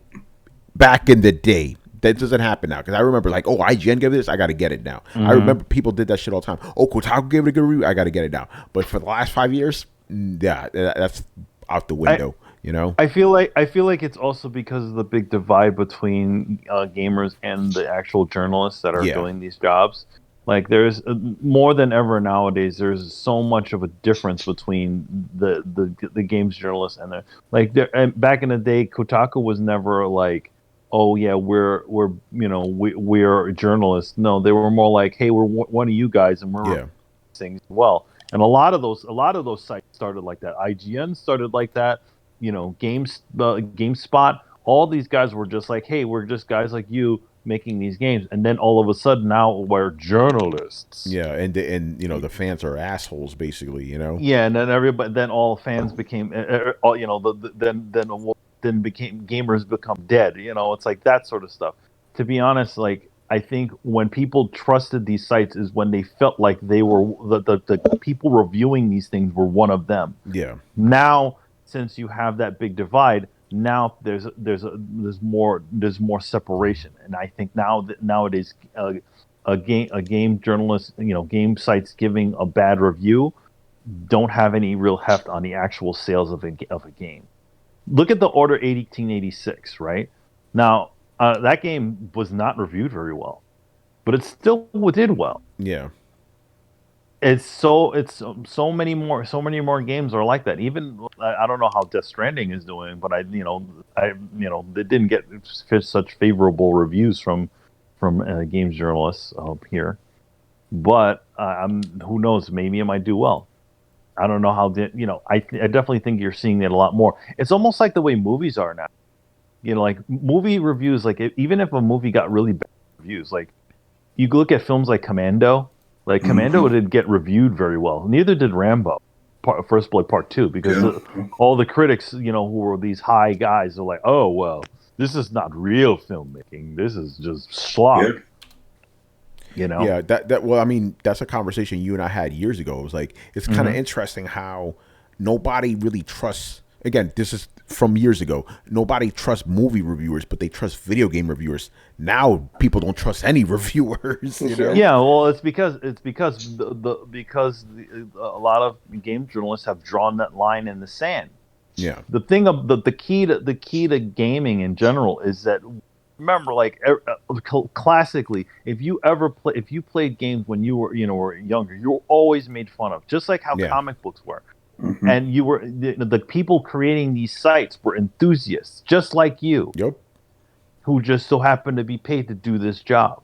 back in the day. That doesn't happen now. Because I remember like, oh, IGN gave this, I got to get it now. Mm-hmm. I remember people did that shit all the time. Oh, Kotaku gave it a good review, I got to get it now. But for the last 5 years, yeah, that's out the window. You know, I feel like it's also because of the big divide between gamers and the actual journalists that are doing these jobs. Like, there's more than ever nowadays. There's so much of a difference between the games journalists and and back in the day, Kotaku was never like, oh yeah, we're journalists. No, they were more like, hey, we're one of you guys, and we're things well. And a lot of those sites started like that. IGN started like that. You know, GameSpot, all these guys were just like, hey, we're just guys like you making these games. And then all of a sudden now we're journalists. Yeah, and you know, the fans are assholes basically, you know. Yeah, and then all fans became then became gamers become dead, you know. It's like that sort of stuff. To be honest, like, I think when people trusted these sites is when they felt like they were the people reviewing these things were one of them. Yeah. Now, since you have that big divide, now there's more separation, and I think nowadays a game journalist, you know, game sites giving a bad review don't have any real heft on the actual sales of a game. Look at the Order 1886, right? Now that game was not reviewed very well, but it still did well. Yeah. It's so many more games are like that. Even I don't know how Death Stranding is doing, but they didn't get such favorable reviews from games journalists here. But who knows? Maybe it might do well. I don't know how. I definitely think you're seeing it a lot more. It's almost like the way movies are now. You know, like movie reviews. Like even if a movie got really bad reviews, like you look at films like Commando. Like, Commando didn't get reviewed very well. Neither did Rambo, First Blood Part 2, because all the critics, you know, who were these high guys, are like, oh, well, this is not real filmmaking. This is just slog. Yeah. You know? Yeah, that well, I mean, that's a conversation you and I had years ago. It was like it's kind of Mhm. interesting how nobody really trusts. Again, this is from years ago. Nobody trusts movie reviewers, but they trust video game reviewers. Now people don't trust any reviewers. You know? Yeah, well, it's because a lot of game journalists have drawn that line in the sand. Yeah. The thing of the key to gaming in general is that, remember, like classically, if you played games when you were younger, you were always made fun of, just like how Yeah. comic books were. Mhm. And you were the people creating these sites were enthusiasts, just like you, Yep. who just so happened to be paid to do this job.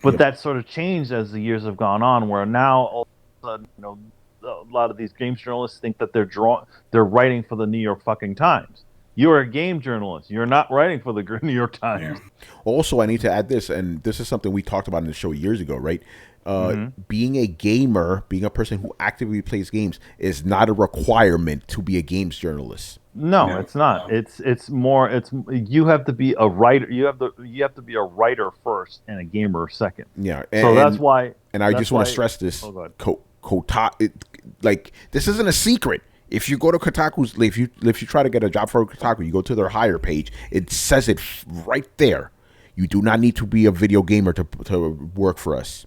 But Yep. that sort of changed as the years have gone on, where now all of a sudden, a lot of these games journalists think that they're writing for the New York fucking Times. You're a game journalist. You're not writing for the New York Times. Also, I need to add this, and this is something we talked about in the show years ago, right? Being a gamer, being a person who actively plays games, is not a requirement to be a games journalist. No, No, it's not. no. It's more. You have to be a writer. You have to be a writer first and a gamer second. Yeah. So that's why. And I that's just want why- to stress this. Oh, go ahead. Like, this isn't a secret. If you go to Kotaku's, if you try to get a job for Kotaku, you go to their hire page. It says it right there. You do not need to be a video gamer to work for us.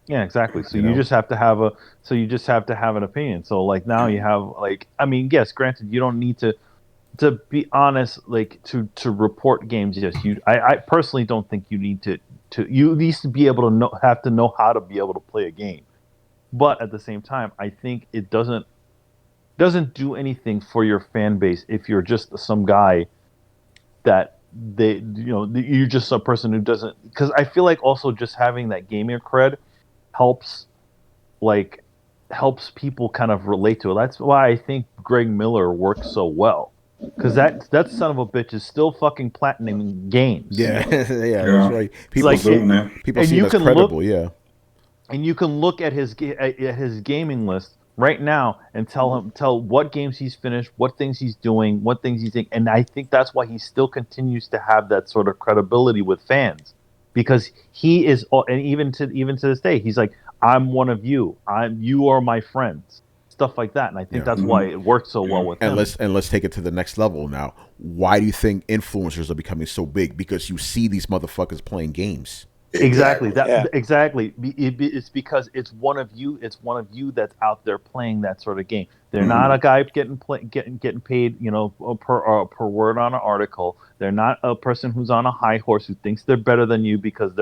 Yeah, exactly. So You you know? just have to have an opinion. So like now you have like, I mean, yes, granted, you don't need to be honest, like to report games. Yes, I personally don't think you need to you at least be able to have to know how to be able to play a game. But at the same time, I think it doesn't do anything for your fan base if you're just some guy that you're just a person who doesn't, because I feel like also just having that gamer cred helps people kind of relate to it. That's why I think Greg Miller works so well, because that son of a bitch is still fucking platinum games. Yeah, yeah, Yeah. that's right. People like see, it- now. people and see you it as can credible. Yeah. And you can look at his gaming list right now and tell what games he's finished, what things he's doing, what things he's doing, and I think that's why he still continues to have that sort of credibility with fans, because he is, and even to this day, he's like, I'm one of you, you are my friends, stuff like that, and I think Yeah. that's why it worked so well with him. And let's take it to the next level now. Why do you think influencers are becoming so big? Because you see these motherfuckers playing games. Exactly. Yeah. Exactly. It's because it's one of you. It's one of you that's out there playing that sort of game. They're not a guy getting paid, per word on an article. They're not a person who's on a high horse who thinks they're better than you because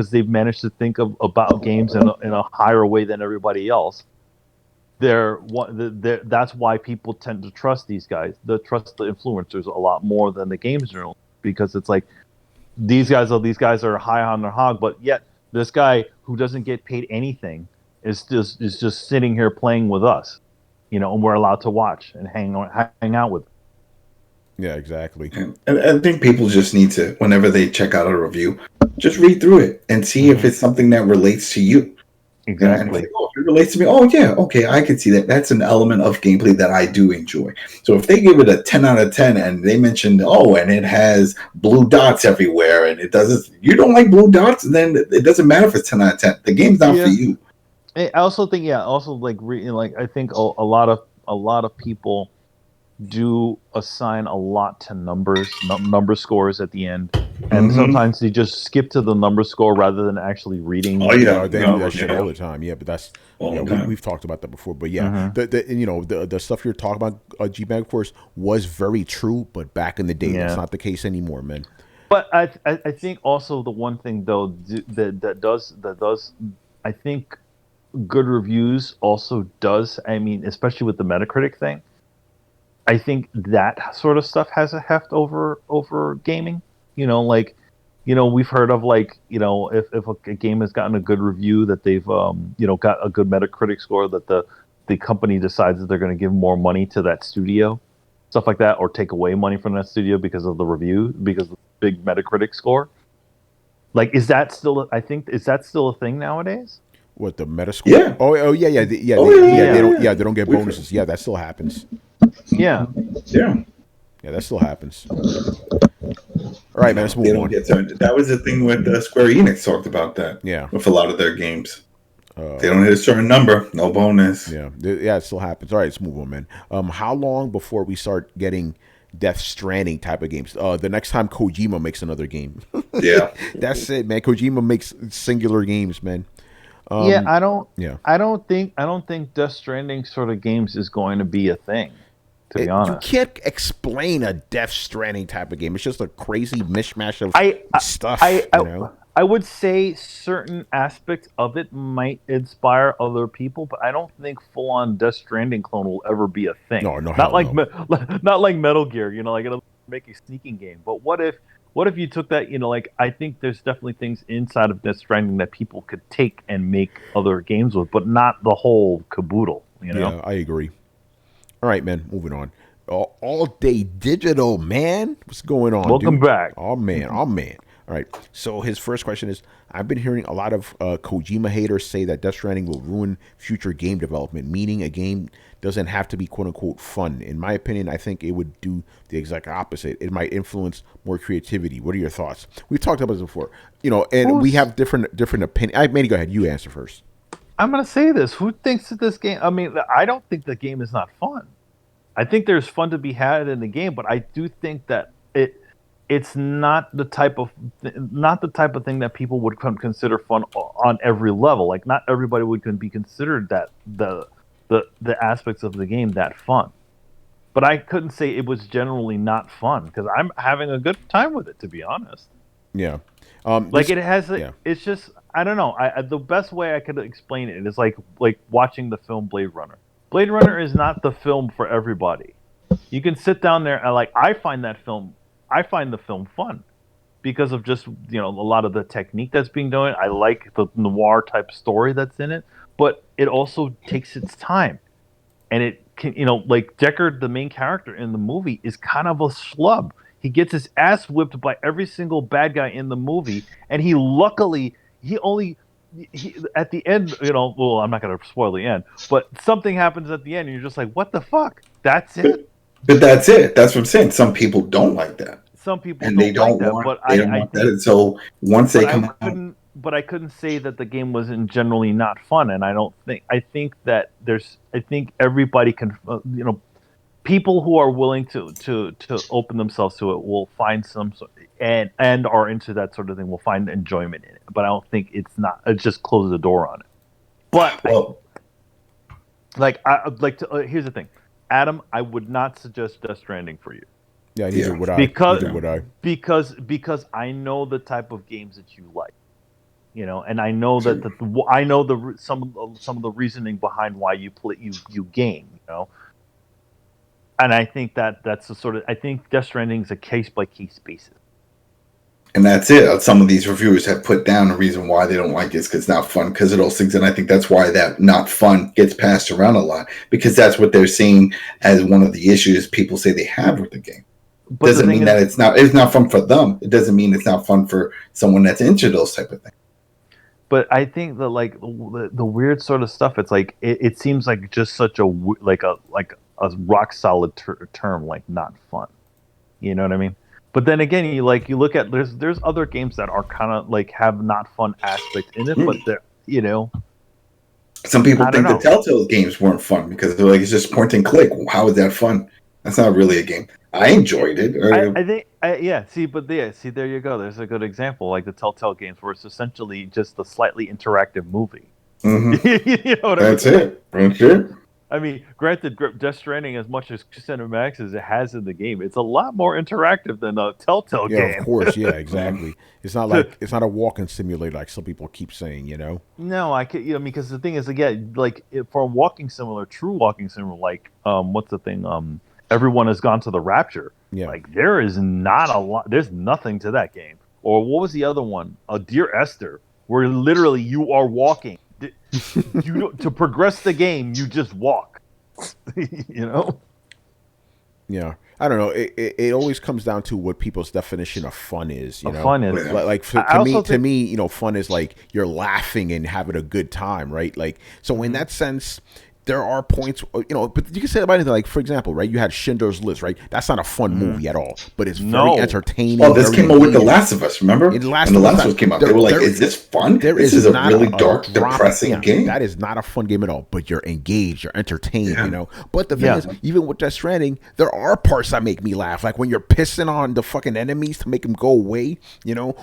they've managed to think about games in a higher way than everybody else. That's why people tend to trust these guys. They trust the influencers a lot more than the games journalists, because it's like, these guys are high on their hog, but yet this guy who doesn't get paid anything is just sitting here playing with us, and we're allowed to watch and hang out with. Yeah, exactly. And I think people just need to, whenever they check out a review, just read through it and see if it's something that relates to you. Exactly. And if it relates to me, oh yeah, okay, I can see that. That's an element of gameplay that I do enjoy. So if they give it a 10 out of 10 and they mention, and it has blue dots everywhere and you don't like blue dots, then it doesn't matter if it's 10 out of 10. The game's not for you. I also think, I think a lot of people do assign a lot to number scores at the end, and sometimes they just skip to the number score rather than actually reading. Oh yeah, They do that shit all the time. Yeah, but that's we've talked about that before. But yeah, the stuff you're talking about, G-Bag, of course, was very true. But back in the day, that's not the case anymore, man. But I think also the one thing though that does I think good reviews also does. I mean, especially with the Metacritic thing, I think that sort of stuff has a heft over gaming. We've heard of if a game has gotten a good review, that they've got a good Metacritic score, that the company decides that they're going to give more money to that studio, stuff like that, or take away money from that studio because of the review, because of the big Metacritic score. Is that still a thing nowadays? What, the Metascore? Yeah. Yeah. They don't get bonuses. Yeah, that still happens. Yeah. Yeah. Yeah, that still happens. All right, man, let's They move don't on. get to. That was the thing with Square Enix talked about that. Yeah. With a lot of their games, they don't hit a certain number, no bonus. Yeah, it still happens. All right, let's move on, man. How long before we start getting Death Stranding type of games? The next time Kojima makes another game. Yeah, that's it, man. Kojima makes singular games, man. Yeah, I don't. Yeah. I don't think Death Stranding sort of games is going to be a thing. To be honest, you can't explain a Death Stranding type of game. It's just a crazy mishmash of stuff. I would say certain aspects of it might inspire other people, but I don't think full-on Death Stranding clone will ever be a thing. No, not like Metal Gear. Like it'll make a sneaking game. But what if you took that? Like I think there's definitely things inside of Death Stranding that people could take and make other games with, but not the whole caboodle. Yeah, I agree. All right, man. Moving on. All Day Digital, man. What's going on? Welcome back. Oh man. All right. So his first question is: I've been hearing a lot of Kojima haters say that Death Stranding will ruin future game development, meaning a game doesn't have to be "quote unquote" fun. In my opinion, I think it would do the exact opposite. It might influence more creativity. What are your thoughts? We've talked about this before, and we have different opinions. Manny, go ahead. You answer first. I'm gonna say this. Who thinks that this game? I mean, I don't think the game is not fun. I think there's fun to be had in the game, but I do think that it's not the type of thing that people would consider fun on every level. Like not everybody would be considered that the aspects of the game that fun. But I couldn't say it was generally not fun because I'm having a good time with it, to be honest. Yeah. It's just I don't know. The best way I could explain it is like watching the film Blade Runner. Blade Runner is not the film for everybody. You can sit down there and I find the film fun because of just a lot of the technique that's being done. I like the noir type story that's in it, but it also takes its time, and it can like Deckard, the main character in the movie, is kind of a schlub. He gets his ass whipped by every single bad guy in the movie, and he at the end, well, I'm not going to spoil the end, but something happens at the end, and you're just like, what the fuck? That's it? But that's it. That's what I'm saying. Some people don't like that. Some people and they don't want that. So once they come out. But I couldn't say that the game wasn't generally not fun, and I think everybody can, people who are willing to open themselves to it will find and are into that sort of thing will find enjoyment in it. But I don't think it just closes the door on it. But here's the thing, Adam, I would not suggest Death Stranding for you. Yeah, neither would I. Because I know the type of games that you like, and I know that I know some of the reasoning behind why you play you game, and I think that's the sort of I think Death Stranding is a case by case basis. And that's it. Some of these reviewers have put down the reason why they don't like it is because it's not fun, because of those things. And I think that's why that not fun gets passed around a lot, because that's what they're seeing as one of the issues people say they have with the game. But doesn't mean that it's not fun for them. It doesn't mean it's not fun for someone that's into those type of things. But I think that the weird sort of stuff, it's like it seems like just such a rock solid term, like not fun. You know what I mean? But then again, you look at there's other games that are kind of have not fun aspect in it, but they're Some people think the Telltale games weren't fun because they're it's just point and click. How is that fun? That's not really a game. I enjoyed it. I think there you go. There's a good example, like the Telltale games, where it's essentially just a slightly interactive movie. Mm-hmm. You know what That's I mean? it. That's it. I mean, granted, Death Stranding, as much as cinematics as it has in the game, it's a lot more interactive than a Telltale game. Yeah, of course. Yeah, exactly. It's not a walking simulator like some people keep saying. No, I could. Because the thing is, again, for a walking simulator, true walking simulator, what's the thing? Everyone has gone to the Rapture. Yeah. There is not a lot. There's nothing to that game. Or what was the other one? Dear Esther, where literally you are walking. To progress the game, you just walk. Yeah, I don't know. It always comes down to what people's definition of fun is. Fun is to me, fun is like you're laughing and having a good time, right? So in that sense, there are points, but you can say about anything. Like, for example, right? You had Schindler's List, right? That's not a fun movie at all, but it's very entertaining. Oh, this came out with The Last of Us, remember? When The Last of Us came out, they were like, is this fun? This is a really dark, depressing game. That is not a fun game at all, but you're engaged, you're entertained, But the thing is, even with Death Stranding, there are parts that make me laugh. Like when you're pissing on the fucking enemies to make them go away,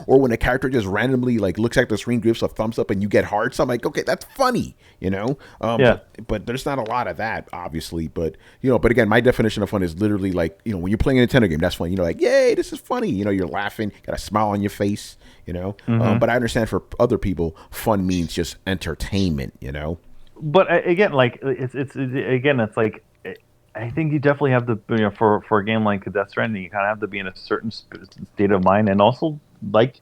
or when a character just randomly, like, looks at the screen, gives a thumbs up, and you get hearts. I'm like, okay, that's funny, But there's not a lot of that, obviously. But but again, my definition of fun is literally like, when you're playing a Nintendo game, that's fun. Like, yay, this is funny. You're laughing, got a smile on your face. But I understand for other people, fun means just entertainment. But again, like it's like, I think you definitely have to, for a game like Death Stranding, you kind of have to be in a certain state of mind, and also like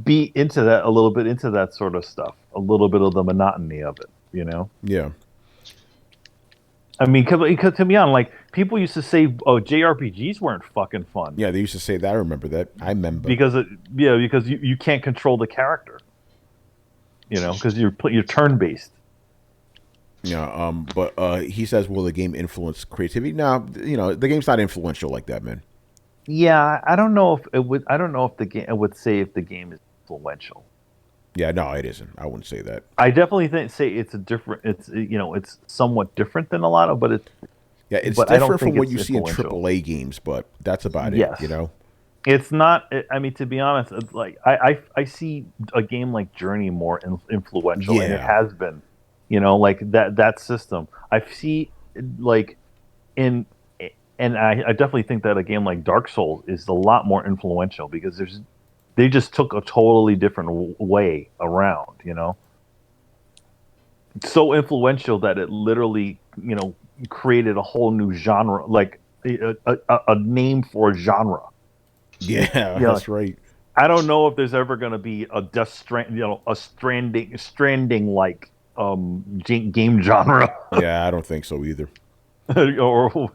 be into that a little bit, into that sort of stuff, a little bit of the monotony of it. Yeah. I mean, because to be honest, like, people used to say, JRPGs weren't fucking fun. Yeah, they used to say that. I remember that. Because you can't control the character. Because you're turn based. Yeah. But he says, will the game influence creativity? No, the game's not influential like that, man. Yeah, I don't know if it would. I don't know if the game. I would say if the game is influential. Yeah, no, it isn't. I wouldn't say that. I definitely say it's a different. It's somewhat different than a lot of, but it's different from what you see in AAA games, but that's about it. It's not. I mean, to be honest, it's like I see a game like Journey more influential, and it has been. Like that system. I see like and I definitely think that a game like Dark Souls is a lot more influential because they just took a totally different way around, so influential that it literally, created a whole new genre, like a name for a genre. Yeah, that's right. I don't know if there's ever going to be a Stranding like game genre. Yeah, I don't think so either. Or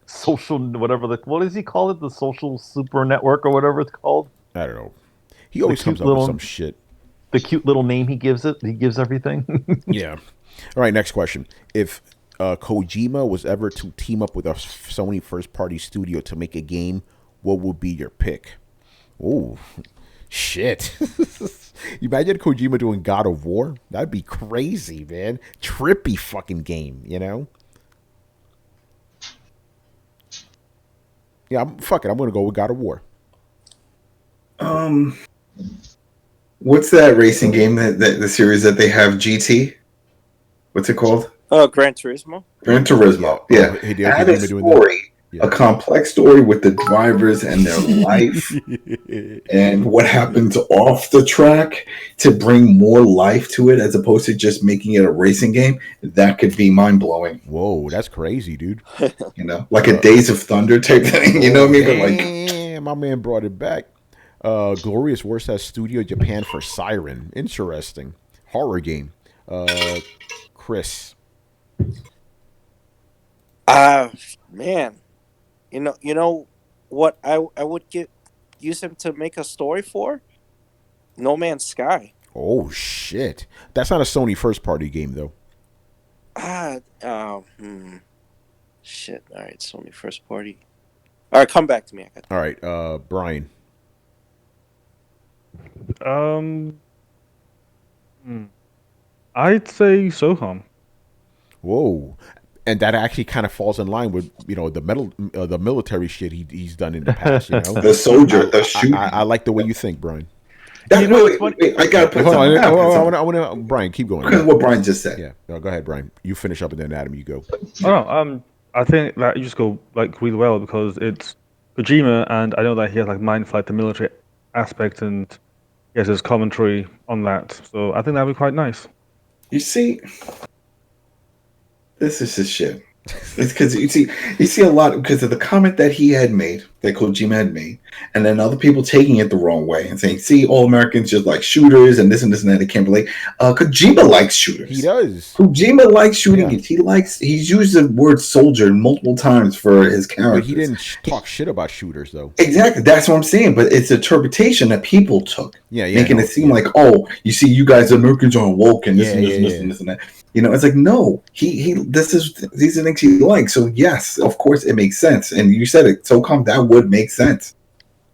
social, whatever what does he call it? The social super network or whatever it's called. I don't know. He always comes up with some shit. The cute little name he gives everything. Yeah. All right, next question. If Kojima was ever to team up with a Sony first-party studio to make a game, what would be your pick? Oh, shit. You imagine Kojima doing God of War? That'd be crazy, man. Trippy fucking game, Yeah, I'm going to go with God of War. What's that racing game that the series that they have, GT? What's it called? Gran Turismo. Gran Turismo. Yeah. Add a story, a complex story with the drivers and their life and what happens off the track to bring more life to it as opposed to just making it a racing game. That could be mind blowing. Whoa, that's crazy, dude. Like a Days of Thunder type thing. You know what I mean? Damn, my man brought it back. Glorious War says Studio Japan for Siren. Interesting. Horror game. Chris. Man. You know what I would use him to make a story for? No Man's Sky. Oh shit. That's not a Sony first party game though. Shit. All right, Sony first party. All right, come back to me. All right, Brian. I'd say Soham. Whoa. And that actually kind of falls in line with the military shit he's done in the past. The soldier, the shooter. I like the way you think, Brian. Wait, I gotta put something I want to. Brian, keep going. Because what Brian just said. Yeah, no, go ahead, Brian. You finish up, and then Adam, you go. I think that you just go like really well because it's Kojima, and I know that he has like mindflight, the military aspect, and he has his commentary on that. So I think that'd be quite nice. You see. This is his shit. It's because you see a lot because of the comment that he had made that Kojima had made, and then other people taking it the wrong way and saying, "See, all Americans just like shooters and this and this and that." They can't relate. Kojima likes shooters. He does. Kojima likes shooting games. He's used the word soldier multiple times for his characters. But he didn't talk shit about shooters, though. Exactly, that's what I'm saying. But it's interpretation that people took, making it seem like, oh, you see, you guys Americans are woke and this and this and this and this and that. It's like, no, these are the things he likes. So yes, of course it makes sense. And you said it, SOCOM, that would make sense.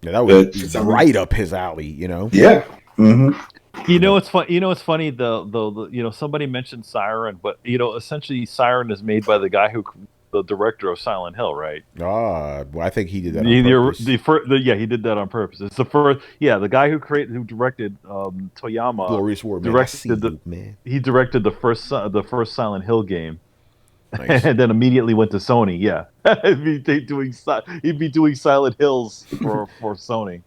Yeah, that would be right up his alley. Yeah. Mm-hmm. It's fun. It's funny. The somebody mentioned Siren, but essentially Siren is made by the guy the director of Silent Hill, right? Well, I think he did that on purpose. He did that on purpose. It's the first. Yeah, the guy who directed Toyama. Glorious War, man. He directed the first Silent Hill game, nice. And then immediately went to Sony. Yeah, he'd be doing Silent Hills for Sony.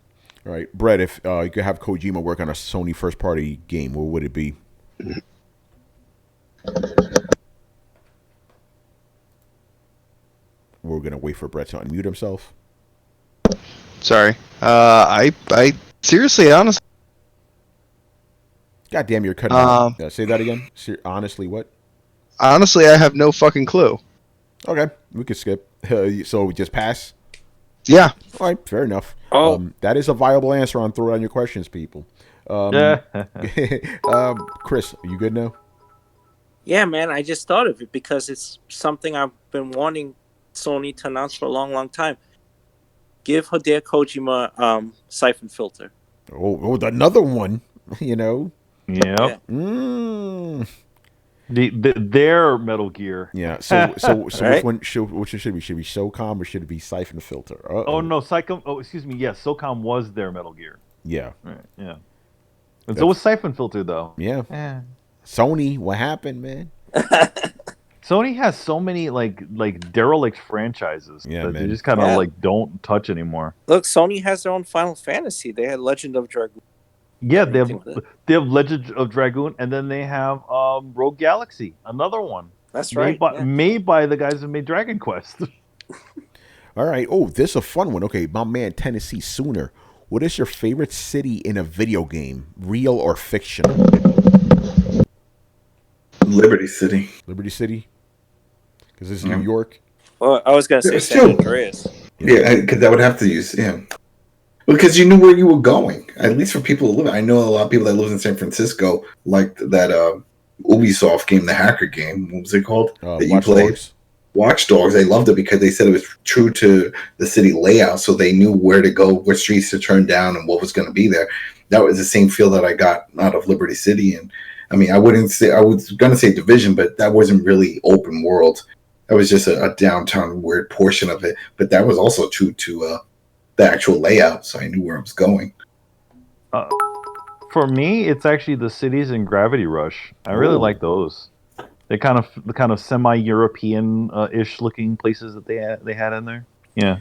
All right, Brett. If you could have Kojima work on a Sony first-party game, what would it be? We're gonna wait for Brett to unmute himself. Sorry. I seriously, honestly. God damn, you're cutting out. Say that again. Honestly, what? Honestly, I have no fucking clue. Okay, we could skip. So we just pass? Yeah. All right, fair enough. Oh. That is a viable answer on Throw Down Your Questions, people. Chris, are you good now? Yeah, man, I just thought of it because it's something I've been wanting Sony to announce for a long, long time. Give Hideo Kojima siphon filter. Oh, another one. Yep. Yeah. Their Metal Gear. Yeah. So right? which should it be? Should it be SOCOM or should it be siphon filter? Uh-oh. Oh no, SOCOM. Oh, excuse me. Yes, SOCOM was their Metal Gear. Yeah. Right. Yeah. And so was siphon filter though. Yeah. Sony, what happened, man? Sony has so many like derelict franchises that they just kind of don't touch anymore. Look, Sony has their own Final Fantasy. They had Legend of Dragoon. Yeah, they have Legend of Dragoon, and then they have Rogue Galaxy, another one. That's right. Made by the guys who made Dragon Quest. All right. Oh, this is a fun one. Okay, my man Tennessee Sooner. What is your favorite city in a video game, real or fictional? Liberty City. Liberty City? Because this is New York? Well, I was going to say San Andreas. Yeah, because I would have to use, Because you knew where you were going. At least for people who live. I know a lot of people that live in San Francisco liked that Ubisoft game, the hacker game. What was it called? That you played? Watch Dogs. They loved it because they said it was true to the city layout, so they knew where to go, what streets to turn down, and what was going to be there. That was the same feel that I got out of Liberty City. And I mean, I was going to say Division, but that wasn't really open world. That was just a downtown weird portion of it. But that was also true to the actual layout, so I knew where I was going. For me, it's actually the cities in Gravity Rush. I really like those. They the kind of semi-European ish looking places that they had in there. Yeah.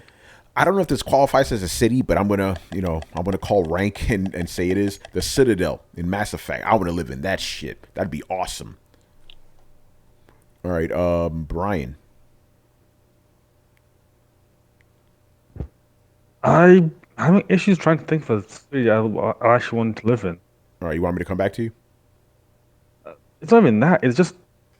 I don't know if this qualifies as a city, but I'm gonna call rank and say it is the Citadel in Mass Effect. I want to live in that shit. That'd be awesome. All right, Brian. I'm having issues trying to think of a city I actually want to live in. All right, you want me to come back to you? It's not even that. It's just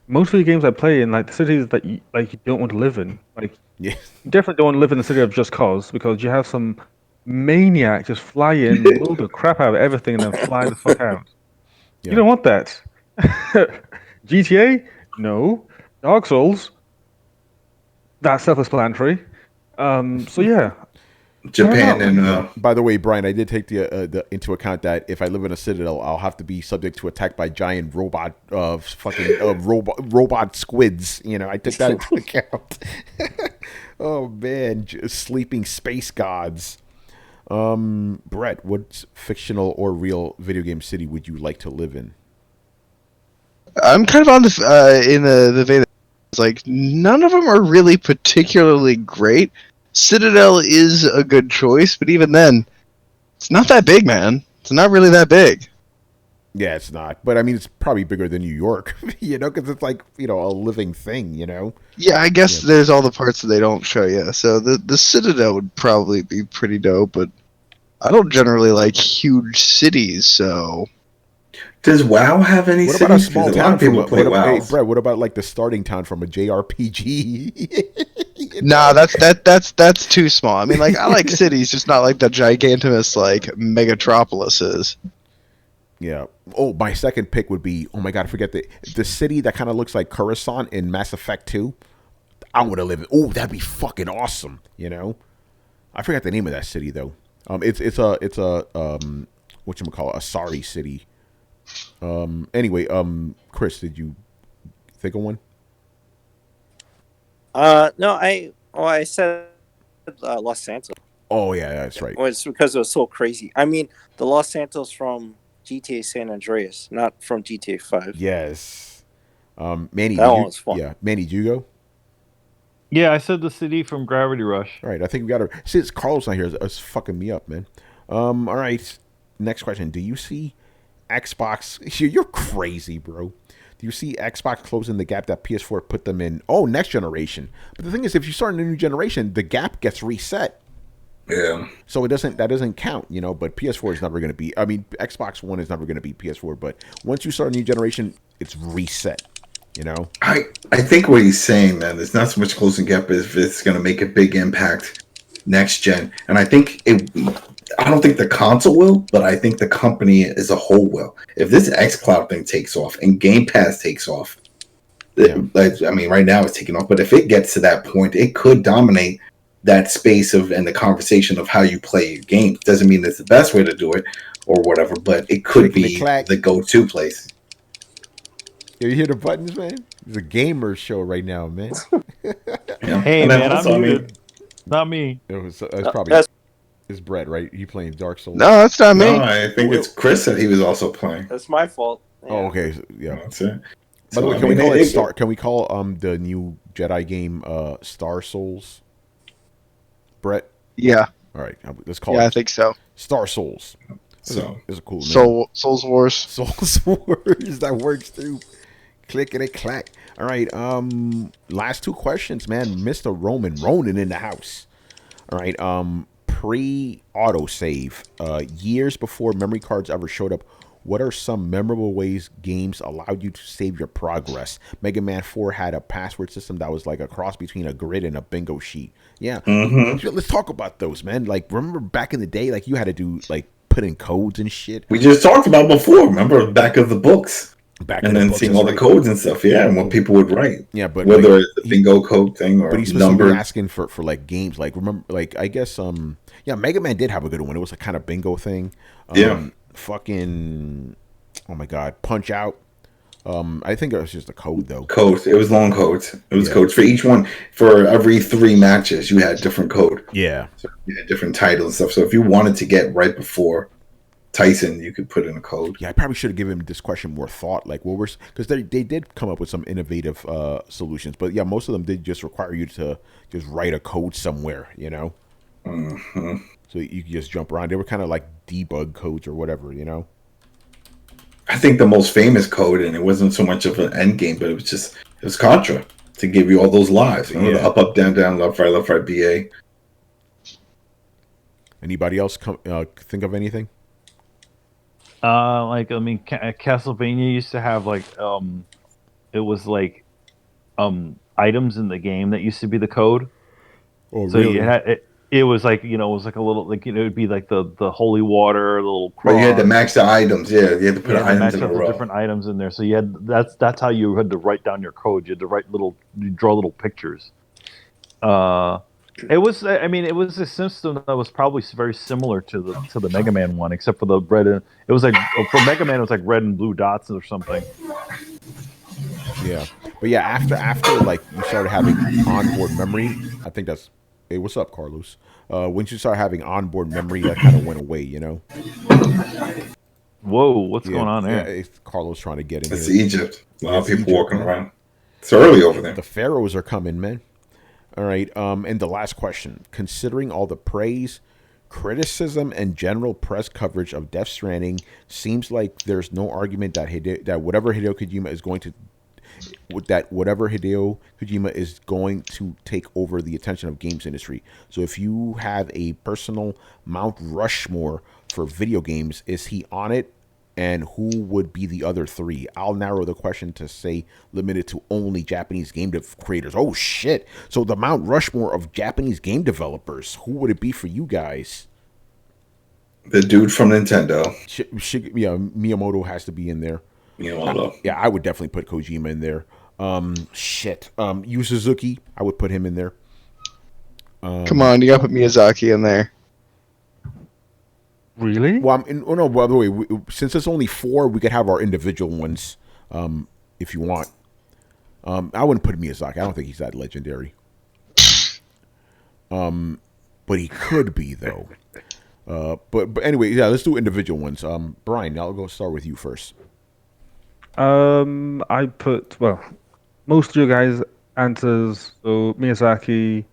most of the games I play in, like the cities that you don't want to live in. Like, you definitely don't want to live in the city of Just Cause because you have some maniac just fly in, blow the crap out of everything, and then fly the fuck out. Yeah. You don't want that. GTA? No. Dark Souls? That's self-explanatory. So yeah. Japan and by the way, Brian, I did take the into account that if I live in a citadel, I'll have to be subject to attack by giant robot robot squids. I took that into account. Oh man, sleeping space gods. Brett, what fictional or real video game city would you like to live in? I'm kind of on in the vein. It's like none of them are really particularly great. Citadel is a good choice, but even then, it's not that big, man. It's not really that big. Yeah, it's not. But I mean, it's probably bigger than New York, because it's like, a living thing, Yeah, I guess Yeah. there's all the parts that they don't show you. So the Citadel would probably be pretty dope, but I don't generally like huge cities, so Does WoW have any What about a cities? small Because a lot town of people play hey, WoW. Brett, what about like the starting town from a JRPG? nah, that's too small. I mean, like I like cities, just not like the gigantimous like megatropolises. Yeah. Oh, my second pick would be, oh my God, I forget the city that kind of looks like Coruscant in Mass Effect 2. I want to live in. Oh, that'd be fucking awesome, I forgot the name of that city though. It's a whatchamacallit, a sorry city. Anyway, Chris, did you think of one? No, I said Los Santos. Oh yeah, that's right. Well, it's because it was so crazy. I mean, the Los Santos from GTA San Andreas, not from GTA 5. Yes. Manny, That one was fun. Yeah, Manny, did you go? Yeah, I said the city from Gravity Rush. All right, I think we got to. Since Carlos not here, it's fucking me up, man. All right, next question. Do you see Xbox? You're crazy, bro. Do you see Xbox closing the gap that PS4 put them in? Oh, next generation. But the thing is, if you start a new generation, the gap gets reset. Yeah. So that doesn't count, But PS4 is never going to be. I mean, Xbox One is never going to be PS4. But once you start a new generation, it's reset. I think what he's saying, man, there's not so much closing gap as if it's going to make a big impact next gen. And I think I don't think the console will, but I think the company as a whole will. If this xCloud thing takes off and Game Pass takes off, right now it's taking off, but if it gets to that point, it could dominate that space and the conversation of how you play your game. Doesn't mean it's the best way to do it or whatever, but it could be the go-to place. You hear the buttons, man? It's a gamer show right now, man. Hey, man, I'm muted. Not me. It's probably it's Brett, right? You playing Dark Souls? No, that's not me. No, I think it's Chris that he was also playing. That's my fault. Yeah. Oh, okay. Yeah, that's it. By the way, can we call it Star? Can we call the new Jedi game Star Souls? Brett. Yeah. All right, let's call it. Yeah, I think so. Star Souls. So it's a cool name. Souls Wars. Souls Wars. That works too. Clickety clack. All right. Last two questions, man. Mr. Ronan in the house. All right. Pre-autosave. Years before memory cards ever showed up, what are some memorable ways games allowed you to save your progress? Mega Man 4 had a password system that was like a cross between a grid and a bingo sheet. Yeah. Mm-hmm. Let's talk about those, man. Like, remember back in the day, like you had to do like put in codes and shit. We just talked about before. Remember back of the books. And then seeing all the codes and stuff, and what people would write. Yeah, but whether it's the bingo code thing or but he's specifically asking for like games, like remember, like I guess Mega Man did have a good one. It was a kind of bingo thing. Fucking, oh my God, Punch Out. I think it was just a code though. Codes. It was long codes. It was codes for each one. For every 3 matches, you had different code. Yeah, so you had different titles and stuff. So if you wanted to get right before Tyson, you could put in a code. Yeah, I probably should have given this question more thought. Like, what were, because they did come up with some innovative solutions, but yeah, most of them did just require you to just write a code somewhere, Mm-hmm. So you could just jump around. They were kind of like debug codes or whatever, I think the most famous code, and it wasn't so much of an end game, but it was Contra to give you all those lives. The up, down, down, left, right, BA. Anybody else think of anything? Castlevania used to have like it was like items in the game that used to be the code. Oh, so really? You had it was like it was like a little like it would be like the holy water, the little cross. But you had to max the items. Yeah, you had to put items in a row. Different items in there. So you had that's how you had to write down your code. You had to draw little pictures. It was a system that was probably very similar to the Mega Man one, except for the red and it was like for Mega Man it was like red and blue dots or something. Yeah, but yeah, after like you started having onboard memory, I think that's. Hey, what's up, Carlos? Once you start having onboard memory, that kind of went away, Whoa, what's going on there? Yeah, it's Carlos trying to get in. It's Egypt. A lot of people walking around. It's early over there. The pharaohs are coming, man. All right, and the last question. Considering all the praise Criticism and general press coverage of Death Stranding seems like there's no argument that whatever Hideo Kojima is going to take over the attention of games industry. So if you have a personal Mount Rushmore for video games, is he on it? And who would be the other three? I'll narrow the question to say limited to only Japanese game creators. Oh shit! So the Mount Rushmore of Japanese game developers, who would it be for you guys? The dude from Nintendo. Miyamoto has to be in there. Miyamoto. Yeah, I would definitely put Kojima in there. Yu Suzuki, I would put him in there. Come on, you gotta put Miyazaki in there. Really? Well, no. By the way, since it's only 4, we could have our individual ones, if you want. I wouldn't put Miyazaki. I don't think he's that legendary. But he could be though. But anyway, yeah. Let's do individual ones. Brian, I'll go start with you first. I put most of your guys' answers. So Miyazaki.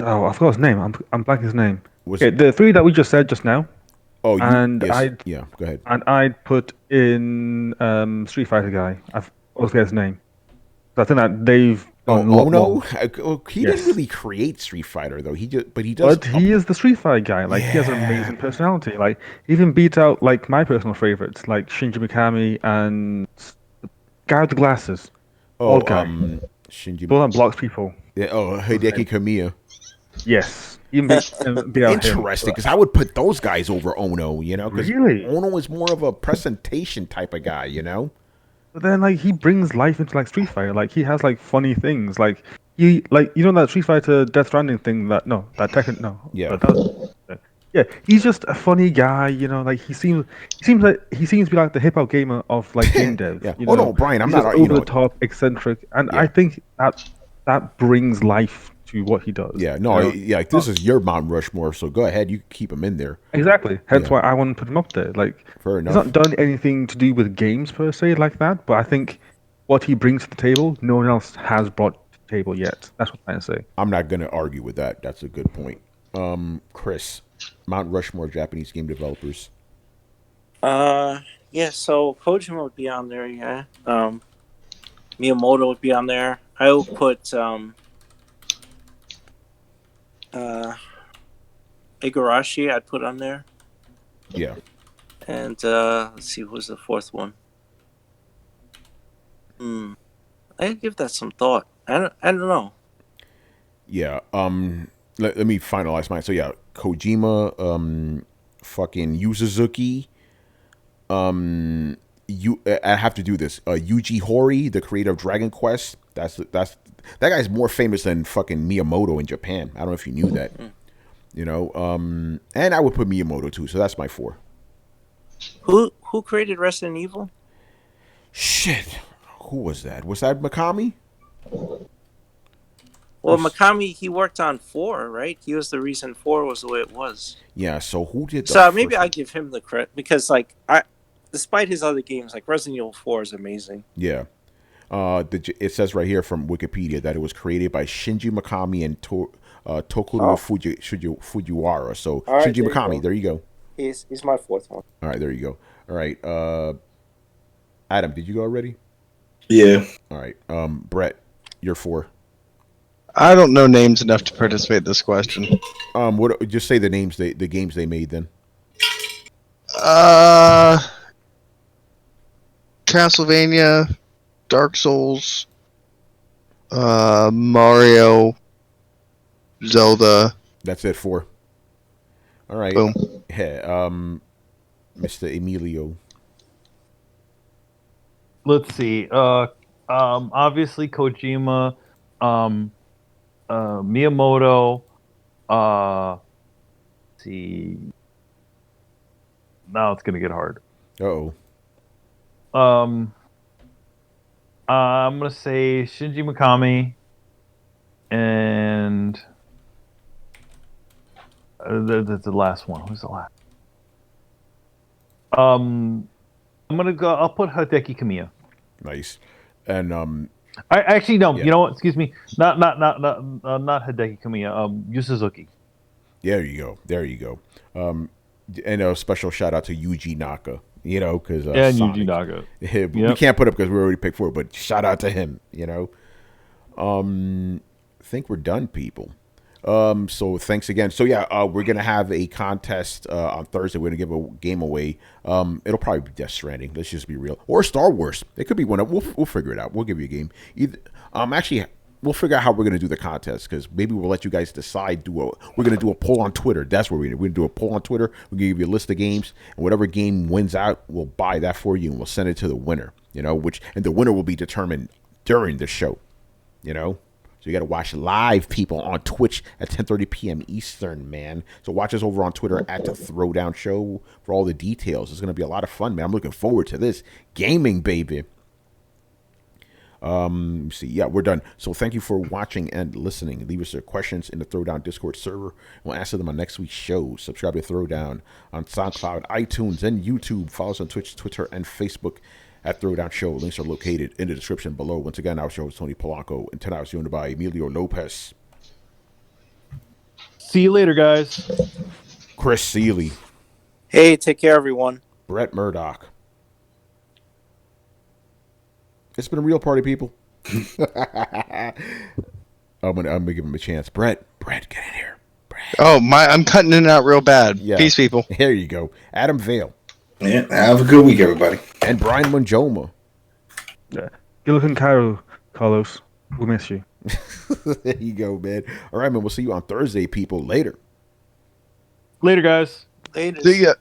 Oh, I forgot his name. I'm blanking his name. Okay, the 3 that we just said just now. Oh, yes. Go ahead. And I'd put in Street Fighter guy. I always forget his name. So I think that they've done a lot more. He didn't really create Street Fighter though. He does. But he is the Street Fighter guy. Like he has an amazing personality. Like he even beat out like my personal favorites, like Shinji Mikami and the guy with the glasses. Old guy. Shinji. The one that blocks people. Yeah. Oh, Hideki Kamiya. Yes. Interesting, because I would put those guys over Ono. You know, because really? Ono is more of a presentation type of guy. You know. But then, like, he brings life into like Street Fighter. Like, he has like funny things. Like, he that Street Fighter Death Stranding thing. That Tekken. No. Yeah. Yeah. He's just a funny guy. You know, like he seems to be like the hip hop gamer of like game devs. Yeah. You know? No, Brian, I'm he's not just over the top, eccentric, and I think that brings life to what he does. Yeah, no, this is your Mount Rushmore, so go ahead, you keep him in there. Exactly. Hence why I want to put him up there. Like, fair enough. He's not done anything to do with games per se like that, but I think what he brings to the table, no one else has brought to the table yet. That's what I'm trying to say. I'm not going to argue with that. That's a good point. Chris, Mount Rushmore Japanese game developers. Yeah. So Kojima would be on there. Yeah. Miyamoto would be on there. I would put Igarashi, I'd put on there. Yeah. And let's see, who's the 4th one? I'd give that some thought. I don't know. Yeah. Let me finalize mine. So yeah, Kojima, fucking Yu Suzuki. I have to do this. Yuji Horii, the creator of Dragon Quest. That guy's more famous than fucking Miyamoto in Japan. I don't know if you knew that. You know, and I would put Miyamoto too. So that's my 4. Who created Resident Evil? Shit, who was that? Was that Mikami? Well, Mikami, he worked on 4, right? He was the reason 4 was the way it was. Yeah. So who did? So maybe I give him the credit because, like, despite his other games, like Resident Evil 4 is amazing. Yeah. It says right here from Wikipedia that it was created by Shinji Mikami and Tokuro Fujiwara. So right, Shinji Mikami, there you go. He's my 4th one. All right, there you go. All right, Adam, did you go already? Yeah. All right, Brett, you're 4. I don't know names enough to participate in this question. Just say the names, the games they made then. Castlevania, Dark Souls, Mario, Zelda. That's it. 4. All right. Boom. Yeah, Mr. Emilio. Let's see. Obviously Kojima, Miyamoto. Let's see. Now it's gonna get hard. Uh-oh. I'm gonna say Shinji Mikami, and that's the last one. Who's the last? I'm gonna go. I'll put Hideki Kamiya. Nice. And I actually no. Yeah. You know what? Excuse me. Not Hideki Kamiya. Yu Suzuki. There you go. There you go. And a special shout out to Yuji Naka. You know, because And Yuji Naka. We can't put up because we already picked 4, but shout out to him. You know. I think we're done, people. So thanks again. So yeah, we're gonna have a contest on Thursday. We're gonna give a game away. It'll probably be Death Stranding. Let's just be real, or Star Wars. It could be one. We'll figure it out. We'll give you a game. Actually, we'll figure out how we're gonna do the contest because maybe we'll let you guys decide. We're gonna do a poll on Twitter. That's what we're gonna do a poll on Twitter. We're gonna give you a list of games, and whatever game wins out, we'll buy that for you and we'll send it to the winner. You know, and the winner will be determined during the show. You know. So you got to watch live, people, on Twitch at 10:30 p.m. Eastern, man. So watch us over on Twitter at the Throwdown Show for all the details. It's going to be a lot of fun, man. I'm looking forward to this. Gaming, baby. See, yeah, we're done. So thank you for watching and listening. Leave us your questions in the Throwdown Discord server. We'll answer them on next week's show. Subscribe to Throwdown on SoundCloud, iTunes, and YouTube. Follow us on Twitch, Twitter, and Facebook at Throwdown Show. Links are located in the description below. Once again, our show is Tony Polanco, and tonight I was joined by Emilio Lopez. See you later, guys. Chris Seeley. Hey, take care, everyone. Brett Murdoch. It's been a real party, people. I'm gonna give him a chance. Brett, get in here. Brett. Oh, I'm cutting in and out real bad. Yeah. Peace, people. There you go. Adam Vale. Yeah, have a good week, everybody. And Brian Manjoma. Yeah. Good looking cow, Carlos. We miss you. There you go, man. All right, man. We'll see you on Thursday, people. Later. Later, guys. Later. See ya.